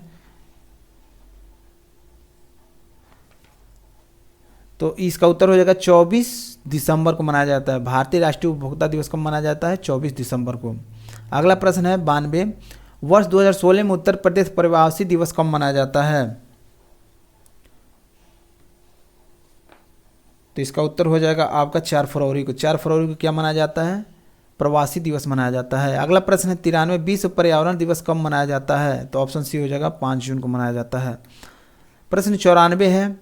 तो इसका उत्तर हो जाएगा 24 दिसंबर को मनाया जाता है। भारतीय राष्ट्रीय उपभोक्ता दिवस कब मनाया जाता है? 24 दिसंबर को। अगला प्रश्न है 92। वर्ष 2016 में उत्तर प्रदेश प्रवासी दिवस कब मनाया जाता है? तो इसका उत्तर हो जाएगा आपका 4 फरवरी को। 4 फरवरी को क्या मनाया जाता है? प्रवासी दिवस मनाया जाता है। अगला प्रश्न है 93। विश्व पर्यावरण दिवस कब मनाया जाता है? तो ऑप्शन सी हो जाएगा 5 जून को मनाया जाता है। प्रश्न 94 है।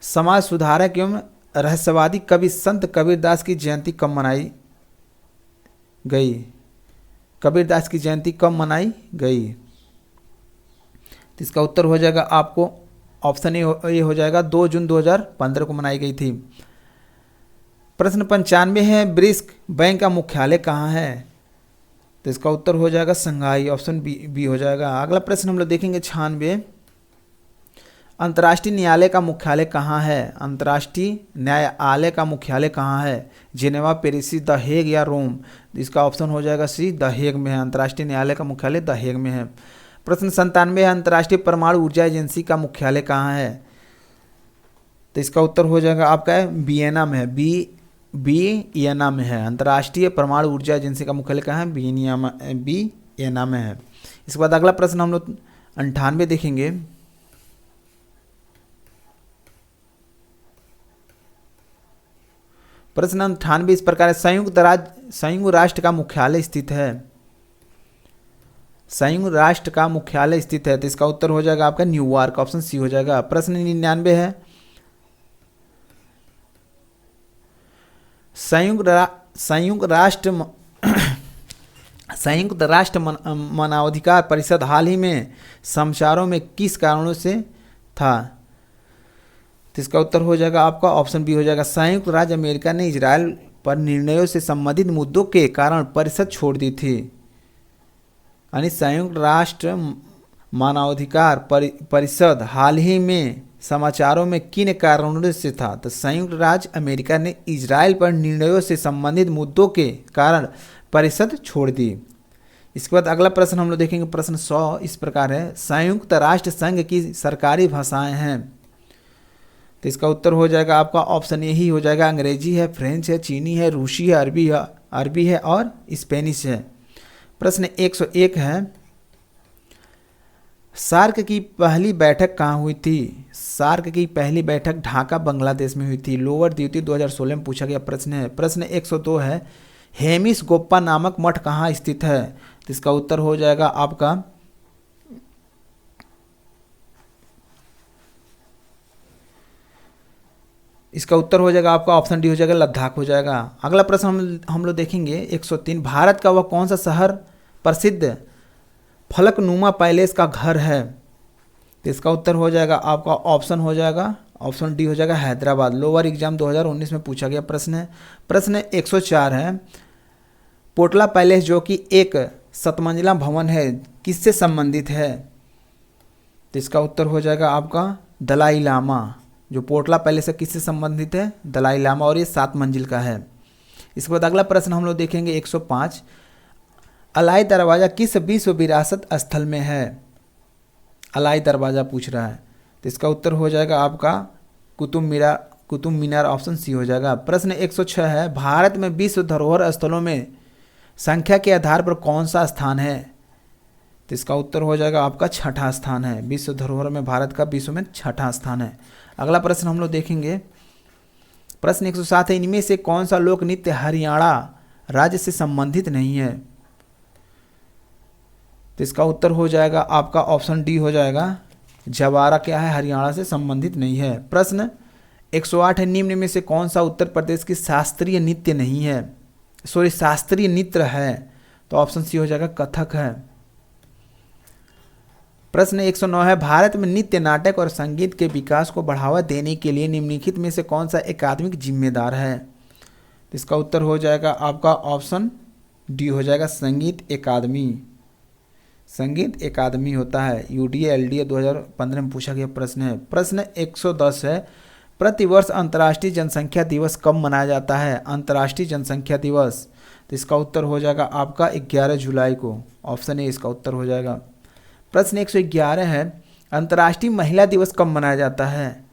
समाज सुधारक एवं रहस्यवादी कवि संत कबीरदास की जयंती कब मनाई गई? कबीरदास की जयंती कब मनाई गई? तो इसका उत्तर हो जाएगा आपको ऑप्शन ए हो जाएगा 2 जून 2015 को मनाई गई थी। प्रश्न 95 है। ब्रिक्स बैंक का मुख्यालय कहाँ है? तो इसका उत्तर हो जाएगा संघाई। ऑप्शन बी हो जाएगा। अगला प्रश्न हम लोग देखेंगे 96। अंतर्राष्ट्रीय न्यायालय का मुख्यालय कहाँ है? अंतर्राष्ट्रीय न्यायालय का मुख्यालय कहाँ है? जिनेवा, पेरिस, द हेग या रोम? इसका ऑप्शन हो जाएगा सी, द हेग में है। अंतर्राष्ट्रीय न्यायालय का मुख्यालय द हेग में है। प्रश्न 97 है। अंतर्राष्ट्रीय परमाणु ऊर्जा एजेंसी का मुख्यालय कहाँ है? तो इसका उत्तर हो जाएगा आपका वियना में है। वियना में है। अंतर्राष्ट्रीय परमाणु ऊर्जा एजेंसी का मुख्यालय कहाँ है? वियना में है। इसके बाद अगला प्रश्न हम लोग 98 देखेंगे। प्रश्न 98 इस प्रकार है। संयुक्त राष्ट्र का मुख्यालय स्थित है। संयुक्त राष्ट्र का मुख्यालय स्थित है। तो इसका उत्तर हो जाएगा आपका न्यूयॉर्क। ऑप्शन सी हो जाएगा। प्रश्न 99 है। संयुक्त राष्ट्र मानवाधिकार परिषद हाल ही में समाचारों में किस कारणों से था? तो इसका उत्तर हो जाएगा आपका ऑप्शन बी हो जाएगा। संयुक्त राज्य अमेरिका ने इजराइल पर निर्णयों से संबंधित मुद्दों के कारण परिषद छोड़ दी थी। यानी संयुक्त राष्ट्र मानवाधिकार परिषद हाल ही में समाचारों में किन कारणों से था? तो संयुक्त राज्य अमेरिका ने इजराइल पर निर्णयों से संबंधित मुद्दों के कारण परिषद छोड़ दी। इसके बाद अगला प्रश्न हम लोग देखेंगे, प्रश्न 100 इस प्रकार है, संयुक्त राष्ट्र संघ की सरकारी भाषाएं हैं। तो इसका उत्तर हो जाएगा आपका ऑप्शन ए ही हो जाएगा, अंग्रेजी है, फ्रेंच है, चीनी है, रूसी है, अरबी है और स्पेनिश है। प्रश्न 101 है, सार्क की पहली बैठक कहाँ हुई थी? सार्क की पहली बैठक ढाका बांग्लादेश में हुई थी। लोअर द्वितीय 2016 में पूछा गया प्रश्न है। प्रश्न 102 है, हेमिस गोप्पा नामक मठ कहाँ स्थित है? तो इसका उत्तर हो जाएगा आपका ऑप्शन डी हो जाएगा, लद्दाख हो जाएगा। अगला प्रश्न हम लोग देखेंगे 103, भारत का वह कौन सा शहर प्रसिद्ध फलकनुमा पैलेस का घर है? तो इसका उत्तर हो जाएगा आपका ऑप्शन डी हो जाएगा, हैदराबाद। लोअर एग्जाम 2019 में पूछा गया प्रश्न है। प्रश्न 104 है, पोटला पैलेस जो कि एक शतमंजिला भवन है किससे संबंधित है? तो इसका उत्तर हो जाएगा आपका दलाई लामा। जो पोटला पैलेस है किससे संबंधित है? दलाई लामा, और ये 7 मंजिल का है। इसके बाद अगला प्रश्न हम लोग देखेंगे 105, अलाई दरवाज़ा किस विश्व विरासत स्थल में है? अलाई दरवाज़ा पूछ रहा है। तो इसका उत्तर हो जाएगा आपका कुतुब मीनार, ऑप्शन सी हो जाएगा। प्रश्न 106 है, भारत में विश्व धरोहर स्थलों में संख्या के आधार पर कौन सा स्थान है? तो इसका उत्तर हो जाएगा आपका 6ठा स्थान है। विश्व धरोहर में भारत का विश्व में 6ठा स्थान है। अगला प्रश्न हम लोग देखेंगे, प्रश्न 107 है, इनमें से कौन सा लोक नृत्य हरियाणा राज्य से संबंधित नहीं है? तो इसका उत्तर हो जाएगा आपका ऑप्शन डी हो जाएगा, जवारा क्या है, हरियाणा से संबंधित नहीं है। प्रश्न 108 है, निम्न में से कौन सा उत्तर प्रदेश की शास्त्रीय नृत्य नहीं है? शास्त्रीय नृत्य है। तो ऑप्शन सी हो जाएगा, कथक है। प्रश्न 109 है, भारत में नृत्य, नाटक और संगीत के विकास को बढ़ावा देने के लिए निम्नलिखित में से कौन सा अकादमिक जिम्मेदार है? तो इसका उत्तर हो जाएगा आपका ऑप्शन डी हो जाएगा, संगीत अकादमी होता है। यूडीए एलडीए 2015 में पूछा गया प्रश्न है। प्रश्न 110 है, प्रतिवर्ष अंतर्राष्ट्रीय जनसंख्या दिवस कब मनाया जाता है? अंतर्राष्ट्रीय जनसंख्या दिवस, तो इसका उत्तर हो जाएगा आपका 11 जुलाई को। ऑप्शन ए इसका उत्तर हो जाएगा। प्रश्न 111 है, अंतर्राष्ट्रीय महिला दिवस कब मनाया जाता है?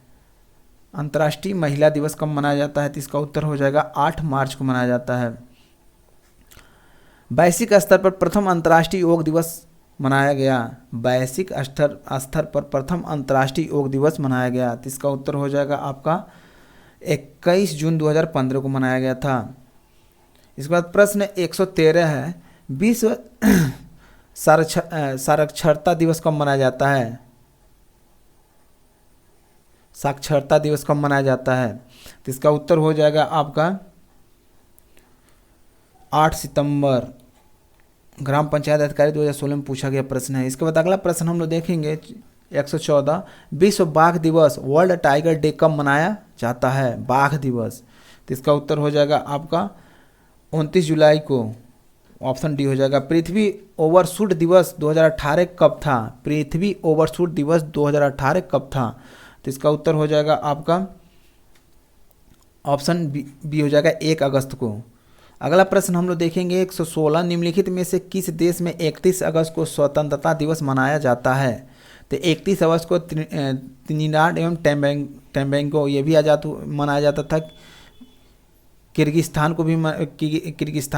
अंतर्राष्ट्रीय महिला दिवस कब मनाया जाता है? तो इसका उत्तर हो जाएगा 8 मार्च को मनाया जाता है। वैश्विक स्तर पर प्रथम अंतर्राष्ट्रीय योग दिवस मनाया गया। वैश्विक स्तर पर प्रथम अंतर्राष्ट्रीय योग दिवस मनाया गया। तो इसका उत्तर हो जाएगा आपका 21 जून 2015 को मनाया गया था। इसके बाद प्रश्न 113 है, विश्व साक्षरता दिवस कब मनाया जाता है? साक्षरता दिवस कब मनाया जाता है? तो इसका उत्तर हो जाएगा आपका 8 सितंबर। ग्राम पंचायत अधिकारी 2016 में पूछा गया प्रश्न है। इसके बाद अगला प्रश्न हम लोग देखेंगे 114, विश्व बाघ दिवस, वर्ल्ड टाइगर डे कब मनाया जाता है? बाघ दिवस, तो इसका उत्तर हो जाएगा आपका 29 जुलाई को। ऑप्शन डी हो जाएगा। पृथ्वी ओवरशूट दिवस 2018 कब था? पृथ्वी ओवरशूट दिवस 2018 कब था? तो इसका उत्तर हो जाएगा आपका ऑप्शन बी हो जाएगा, 1 अगस्त को। अगला प्रश्न हम लोग देखेंगे 116, निम्नलिखित में से किस देश में 31 अगस्त को स्वतंत्रता दिवस मनाया जाता है? तो 31 अगस्त को त्रिनिदाद एवं टोबैगो ये भी मनाया जाता था। किर्गिस्तान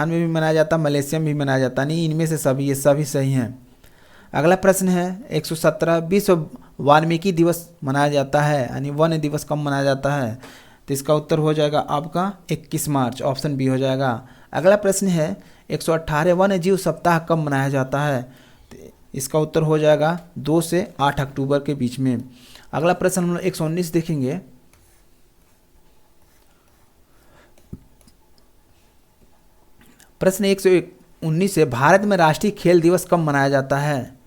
में भी मनाया जाता, मलेशिया में भी मनाया जाता। नहीं, इनमें से ये सभी सही हैं। अगला प्रश्न है 117, विश्व वाल्मीकि दिवस मनाया जाता है, यानी वन दिवस कब मनाया जाता है? तो इसका उत्तर हो जाएगा आपका 21 मार्च। ऑप्शन बी हो जाएगा। अगला प्रश्न है 118, वन्य जीव सप्ताह कब मनाया जाता है? तो इसका उत्तर हो जाएगा 2 से 8 अक्टूबर के बीच में। अगला प्रश्न हम लोग 119 देखेंगे। प्रश्न 119 है, भारत में राष्ट्रीय खेल दिवस कब मनाया जाता है?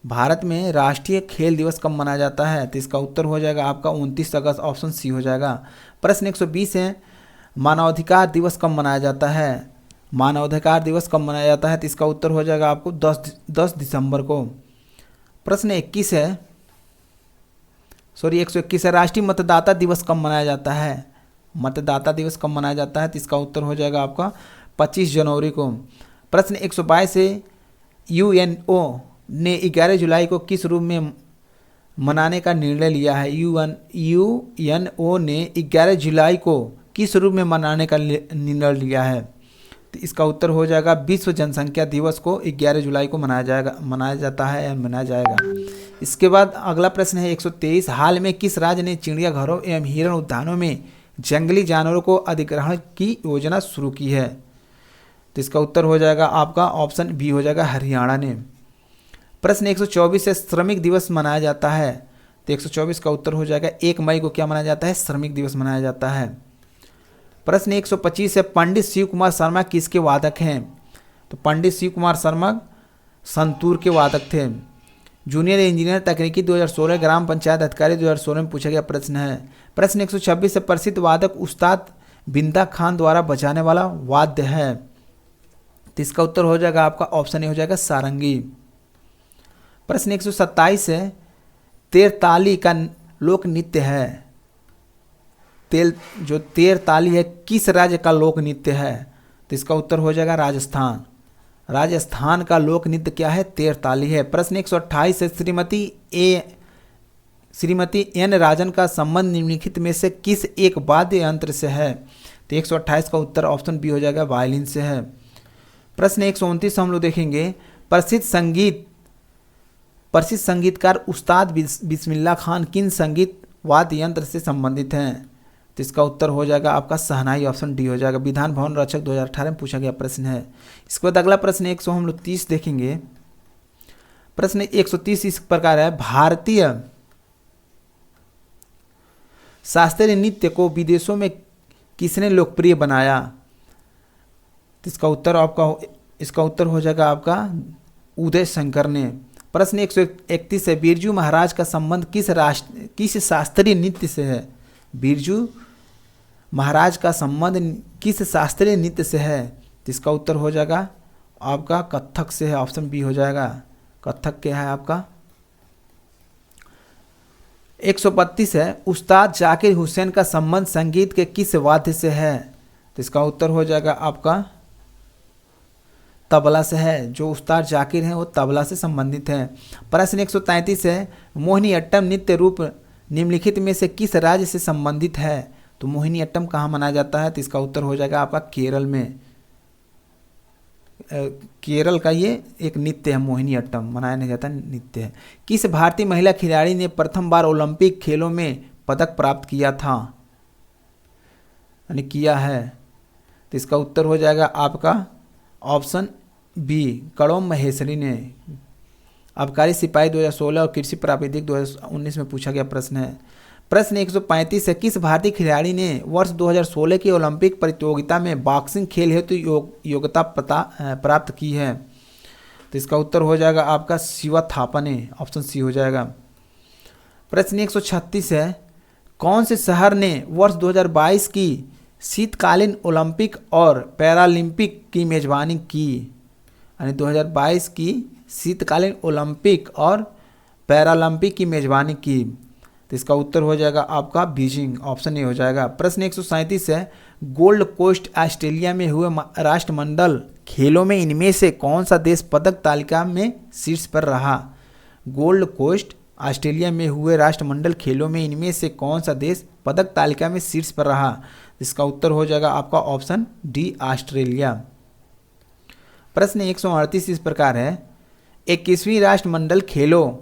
भारत में राष्ट्रीय खेल दिवस कब मनाया जाता है? तो इसका उत्तर हो जाएगा आपका 29 अगस्त। ऑप्शन सी हो जाएगा। प्रश्न 120 है, मानवाधिकार दिवस कब मनाया जाता है? मानवाधिकार दिवस कब मनाया जाता है? तो इसका उत्तर हो जाएगा आपको 10 दिसंबर को। प्रश्न 21 है, सॉरी 121 है, राष्ट्रीय मतदाता दिवस कब मनाया जाता है? मतदाता दिवस कब मनाया जाता है? तो इसका उत्तर हो जाएगा आपका 25 जनवरी को। प्रश्न 122 है, यूएनओ ने 11 जुलाई को किस रूप में मनाने का निर्णय लिया है? यूएनओ ने 11 जुलाई को किस रूप में मनाने का निर्णय लिया है? तो इसका उत्तर हो जाएगा विश्व जनसंख्या दिवस को 11 जुलाई को मनाया जाता है या मनाया जाएगा। इसके बाद अगला प्रश्न है 123, हाल में किस राज्य ने चिड़ियाघरों एवं हिरण उद्यानों में जंगली जानवरों को अधिग्रहण की योजना शुरू की है? तो इसका उत्तर हो जाएगा आपका ऑप्शन बी हो जाएगा, हरियाणा ने। प्रश्न 124 से श्रमिक दिवस मनाया जाता है, तो 124 का उत्तर हो जाएगा 1 मई को क्या मनाया जाता है? श्रमिक दिवस मनाया जाता है। प्रश्न 125 है, पंडित शिव कुमार शर्मा किसके वादक हैं? तो पंडित शिव कुमार शर्मा संतूर के वादक थे। जूनियर इंजीनियर तकनीकी 2016, ग्राम पंचायत अधिकारी 2016 में पूछा गया प्रश्न है। प्रश्न 126 से प्रसिद्ध वादक उस्ताद बिंदा खान द्वारा बजाने वाला वाद्य है? तो इसका उत्तर हो जाएगा आपका ऑप्शन ए हो जाएगा, सारंगी। प्रश्न 127 है, तेरताली का लोक नृत्य है, जो तेरताली है किस राज्य का लोक नृत्य है? तो इसका उत्तर हो जाएगा राजस्थान। राजस्थान का लोक नृत्य क्या है? तेरताली है। प्रश्न 128 है, श्रीमती एन राजन का संबंध निम्नलिखित में से किस एक वाद्य यंत्र से है? तो 128 का उत्तर ऑप्शन बी हो जाएगा, वायलिन से है। प्रश्न 129 हम लोग देखेंगे, प्रसिद्ध संगीतकार उस्ताद बिस्मिल्लाह खान किन संगीत वाद्य यंत्र से संबंधित हैं? तो इसका उत्तर हो जाएगा आपका शहनाई, ऑप्शन डी हो जाएगा। विधान भवन रक्षक 2018 में पूछा गया प्रश्न है। इसके बाद अगला प्रश्न 130 देखेंगे। प्रश्न 130 इस प्रकार है, भारतीय शास्त्रीय नृत्य को विदेशों में किसने लोकप्रिय बनाया? तो इसका उत्तर हो जाएगा आपका उदय शंकर ने। प्रश्न 131 है, बिरजू महाराज का संबंध किस शास्त्रीय नृत्य से है? बिरजू महाराज का संबंध किस शास्त्रीय नृत्य से है? तो इसका उत्तर हो जाएगा आपका कथक से है, ऑप्शन बी हो जाएगा। कथक क्या है आपका? 132 है, उस्ताद जाकिर हुसैन का संबंध संगीत के किस वाद्य से है? तो इसका उत्तर हो जाएगा आपका तबला से है। जो उस्ताद जाकिर हैं वो तबला से संबंधित हैं। प्रश्न 133 है, मोहिनीअट्टम नृत्य रूप निम्नलिखित में से किस राज्य से संबंधित है? तो मोहिनीअट्टम कहाँ मनाया जाता है? तो इसका उत्तर हो जाएगा आपका केरल में। केरल का ये एक नृत्य है, मोहिनीअट्टम मनाया नहीं जाता नृत्य है। किस भारतीय महिला खिलाड़ी ने प्रथम बार ओलंपिक खेलों में पदक प्राप्त किया था यानी किया है? तो इसका उत्तर हो जाएगा आपका ऑप्शन बी, कड़ोम महेश्वरी ने। आबकारी सिपाही 2016 और कृषि प्राविधिक 2019 में पूछा गया प्रश्न है। प्रश्न 135 है, किस भारतीय खिलाड़ी ने वर्ष 2016 की ओलंपिक प्रतियोगिता में बॉक्सिंग खेल हेतु योग्यता प्राप्त की है? तो इसका उत्तर हो जाएगा आपका शिवा थापा ने, ऑप्शन सी हो जाएगा। प्रश्न 136 है, कौन से शहर ने वर्ष 2022 की शीतकालीन ओलंपिक और पैरालंपिक की मेजबानी की? यानी 2022 की शीतकालीन ओलंपिक और पैरालंपिक की मेजबानी की। तो इसका उत्तर हो जाएगा आपका बीजिंग, ऑप्शन ए हो जाएगा। प्रश्न 137 है, गोल्ड कोस्ट ऑस्ट्रेलिया में हुए राष्ट्रमंडल खेलों में इनमें से कौन सा देश पदक तालिका में शीर्ष पर रहा? गोल्ड कोस्ट ऑस्ट्रेलिया में हुए राष्ट्रमंडल खेलों में इनमें से कौन सा देश पदक तालिका में शीर्ष पर रहा? इसका उत्तर हो जाएगा आपका ऑप्शन डी, ऑस्ट्रेलिया। प्रश्न 138 इस प्रकार है, 21वीं राष्ट्रमंडल खेलों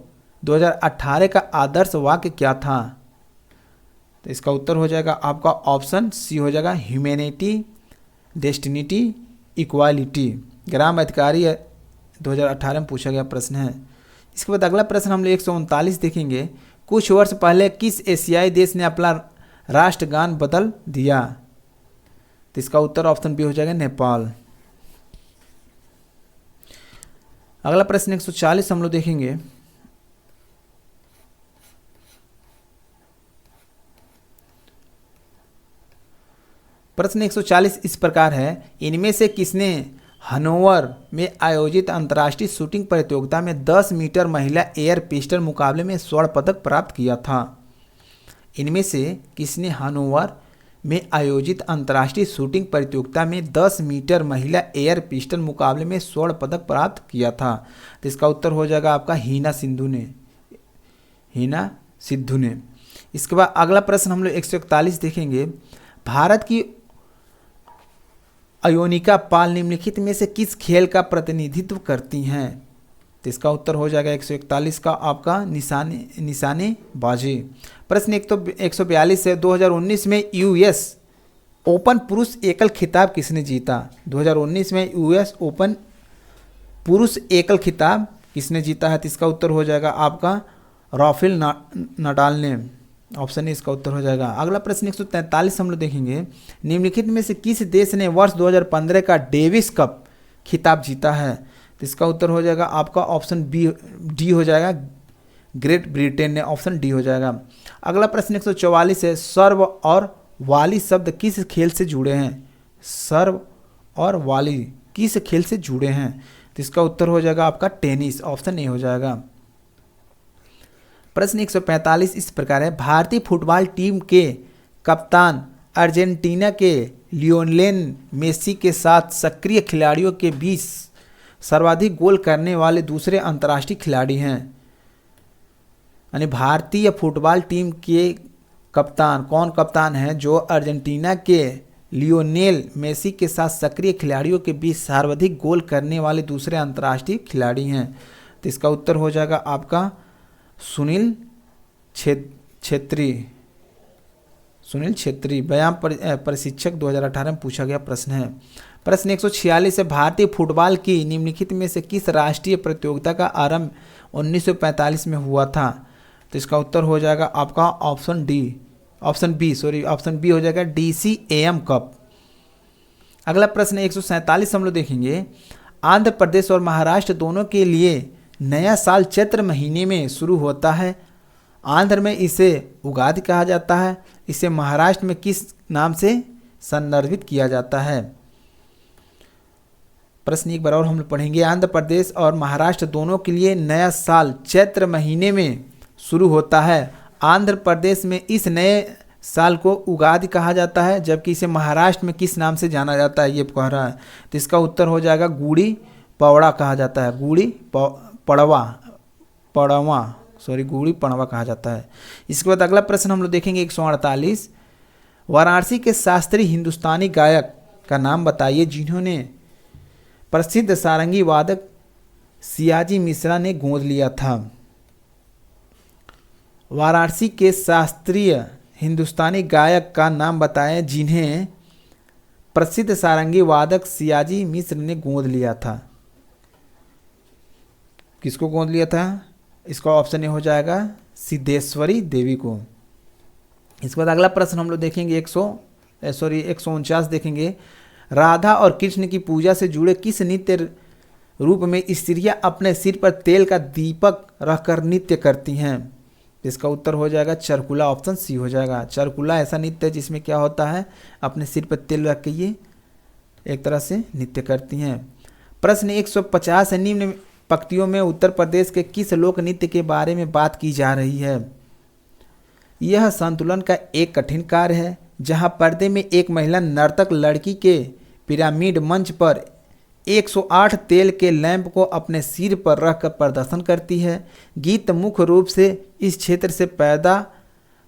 2018 का आदर्श वाक्य क्या था? तो इसका उत्तर हो जाएगा आपका ऑप्शन सी हो जाएगा, ह्यूमैनिटी, डेस्टिनिटी, इक्वालिटी। ग्राम अधिकारी 2018 में पूछा गया प्रश्न है। इसके बाद अगला प्रश्न हम लोग 139 देखेंगे, कुछ वर्ष पहले किस एशियाई देश ने अपना राष्ट्रगान बदल दिया? तो इसका उत्तर ऑप्शन बी हो जाएगा, नेपाल। अगला प्रश्न 140 हम लोग देखेंगे। प्रश्न 140 इस प्रकार है, इनमें से किसने हनोवर में आयोजित अंतर्राष्ट्रीय शूटिंग प्रतियोगिता में 10 मीटर महिला एयर पिस्टल मुकाबले में स्वर्ण पदक प्राप्त किया था? इनमें से किसने हनोवर में आयोजित अंतर्राष्ट्रीय शूटिंग प्रतियोगिता में 10 मीटर महिला एयर पिस्टल मुकाबले में स्वर्ण पदक प्राप्त किया था? तो इसका उत्तर हो जाएगा आपका हीना सिद्धू ने। इसके बाद अगला प्रश्न हम लोग 141 देखेंगे। भारत की अयोनिका पाल निम्नलिखित में से किस खेल का प्रतिनिधित्व करती हैं? तो इसका उत्तर हो जाएगा 141 का आपका निशानेबाजी। प्रश्न 142 है, 2019 में यूएस ओपन पुरुष एकल खिताब किसने जीता? 2019 में यूएस ओपन पुरुष एकल खिताब किसने जीता है? तो इसका उत्तर हो जाएगा आपका राफेल नडाल ने। ऑप्शन ए इसका उत्तर हो जाएगा। अगला प्रश्न 143 हम लोग देखेंगे। निम्नलिखित में से किस देश ने वर्ष 2015 का डेविस कप खिताब जीता है? तो इसका उत्तर हो जाएगा आपका ऑप्शन डी हो जाएगा, ग्रेट ब्रिटेन ने। ऑप्शन डी हो जाएगा। अगला प्रश्न 144 है, सर्व और वाली शब्द किस खेल से जुड़े हैं? सर्व और वाली किस खेल से जुड़े हैं? तो इसका उत्तर हो जाएगा आपका टेनिस। ऑप्शन ए हो जाएगा। प्रश्न 145 इस प्रकार है, भारतीय फुटबॉल टीम के कप्तान अर्जेंटीना के लियोनेल मेसी के साथ सक्रिय खिलाड़ियों के बीच सर्वाधिक गोल करने वाले दूसरे अंतर्राष्ट्रीय खिलाड़ी हैं। यानी भारतीय फुटबॉल टीम के कप्तान कौन कप्तान है जो अर्जेंटीना के लियोनेल मेसी के साथ सक्रिय खिलाड़ियों के बीच सर्वाधिक गोल करने वाले दूसरे अंतर्राष्ट्रीय खिलाड़ी हैं? तो इसका उत्तर हो जाएगा आपका सुनील छेत्री व्यायाम प्रशिक्षक 2018 में पूछा गया प्रश्न है। प्रश्न 146 है, भारतीय फुटबॉल की निम्नलिखित में से किस राष्ट्रीय प्रतियोगिता का आरंभ 1945 में हुआ था? तो इसका उत्तर हो जाएगा आपका ऑप्शन बी हो जाएगा DCAM कप। अगला प्रश्न 147 हम लोग देखेंगे। आंध्र प्रदेश और महाराष्ट्र दोनों के लिए नया साल चैत्र महीने में शुरू होता है। आंध्र में इसे उगादि कहा जाता है। इसे महाराष्ट्र में किस नाम से संदर्भित किया जाता है? प्रश्न एक बार और हम लोग पढ़ेंगे। आंध्र प्रदेश और महाराष्ट्र दोनों के लिए नया साल चैत्र महीने में शुरू होता है। आंध्र प्रदेश में इस नए साल को उगादि कहा जाता है, जबकि इसे महाराष्ट्र में किस नाम से जाना जाता है ये कह रहा है। तो इसका उत्तर हो जाएगा गुड़ी पड़वा कहा जाता है। गुड़ी पड़वा कहा जाता है। इसके बाद अगला प्रश्न हम लोग देखेंगे 148। वाराणसी के शास्त्रीय हिंदुस्तानी गायक का नाम बताइए जिन्होंने प्रसिद्ध सारंगी वादक सियाजी मिश्रा ने गोद लिया था। वाराणसी के शास्त्रीय हिंदुस्तानी गायक का नाम बताएं जिन्हें प्रसिद्ध सारंगी वादक सियाजी मिश्र ने गोद लिया था। किसको गोद लिया था? इसका ऑप्शन ए हो जाएगा सिद्धेश्वरी देवी को। इसके बाद अगला प्रश्न हम लोग देखेंगे 149 देखेंगे। राधा और कृष्ण की पूजा से जुड़े किस नृत्य रूप में स्त्रियां अपने सिर पर तेल का दीपक रखकर नृत्य करती हैं? इसका उत्तर हो जाएगा चरकुला। ऑप्शन सी हो जाएगा। चरकुला ऐसा नृत्य है जिसमें क्या होता है, अपने सिर पर तेल रख के ये एक तरह से नृत्य करती हैं। प्रश्न 150 है, निम्न पंक्तियों में उत्तर प्रदेश के किस लोक नृत्य के बारे में बात की जा रही है? यह संतुलन का एक कठिन कार्य है जहां पर्दे में एक महिला नर्तक लड़की के पिरामिड मंच पर 108 तेल के लैंप को अपने सिर पर रखकर प्रदर्शन करती है। गीत मुख्य रूप से इस क्षेत्र से पैदा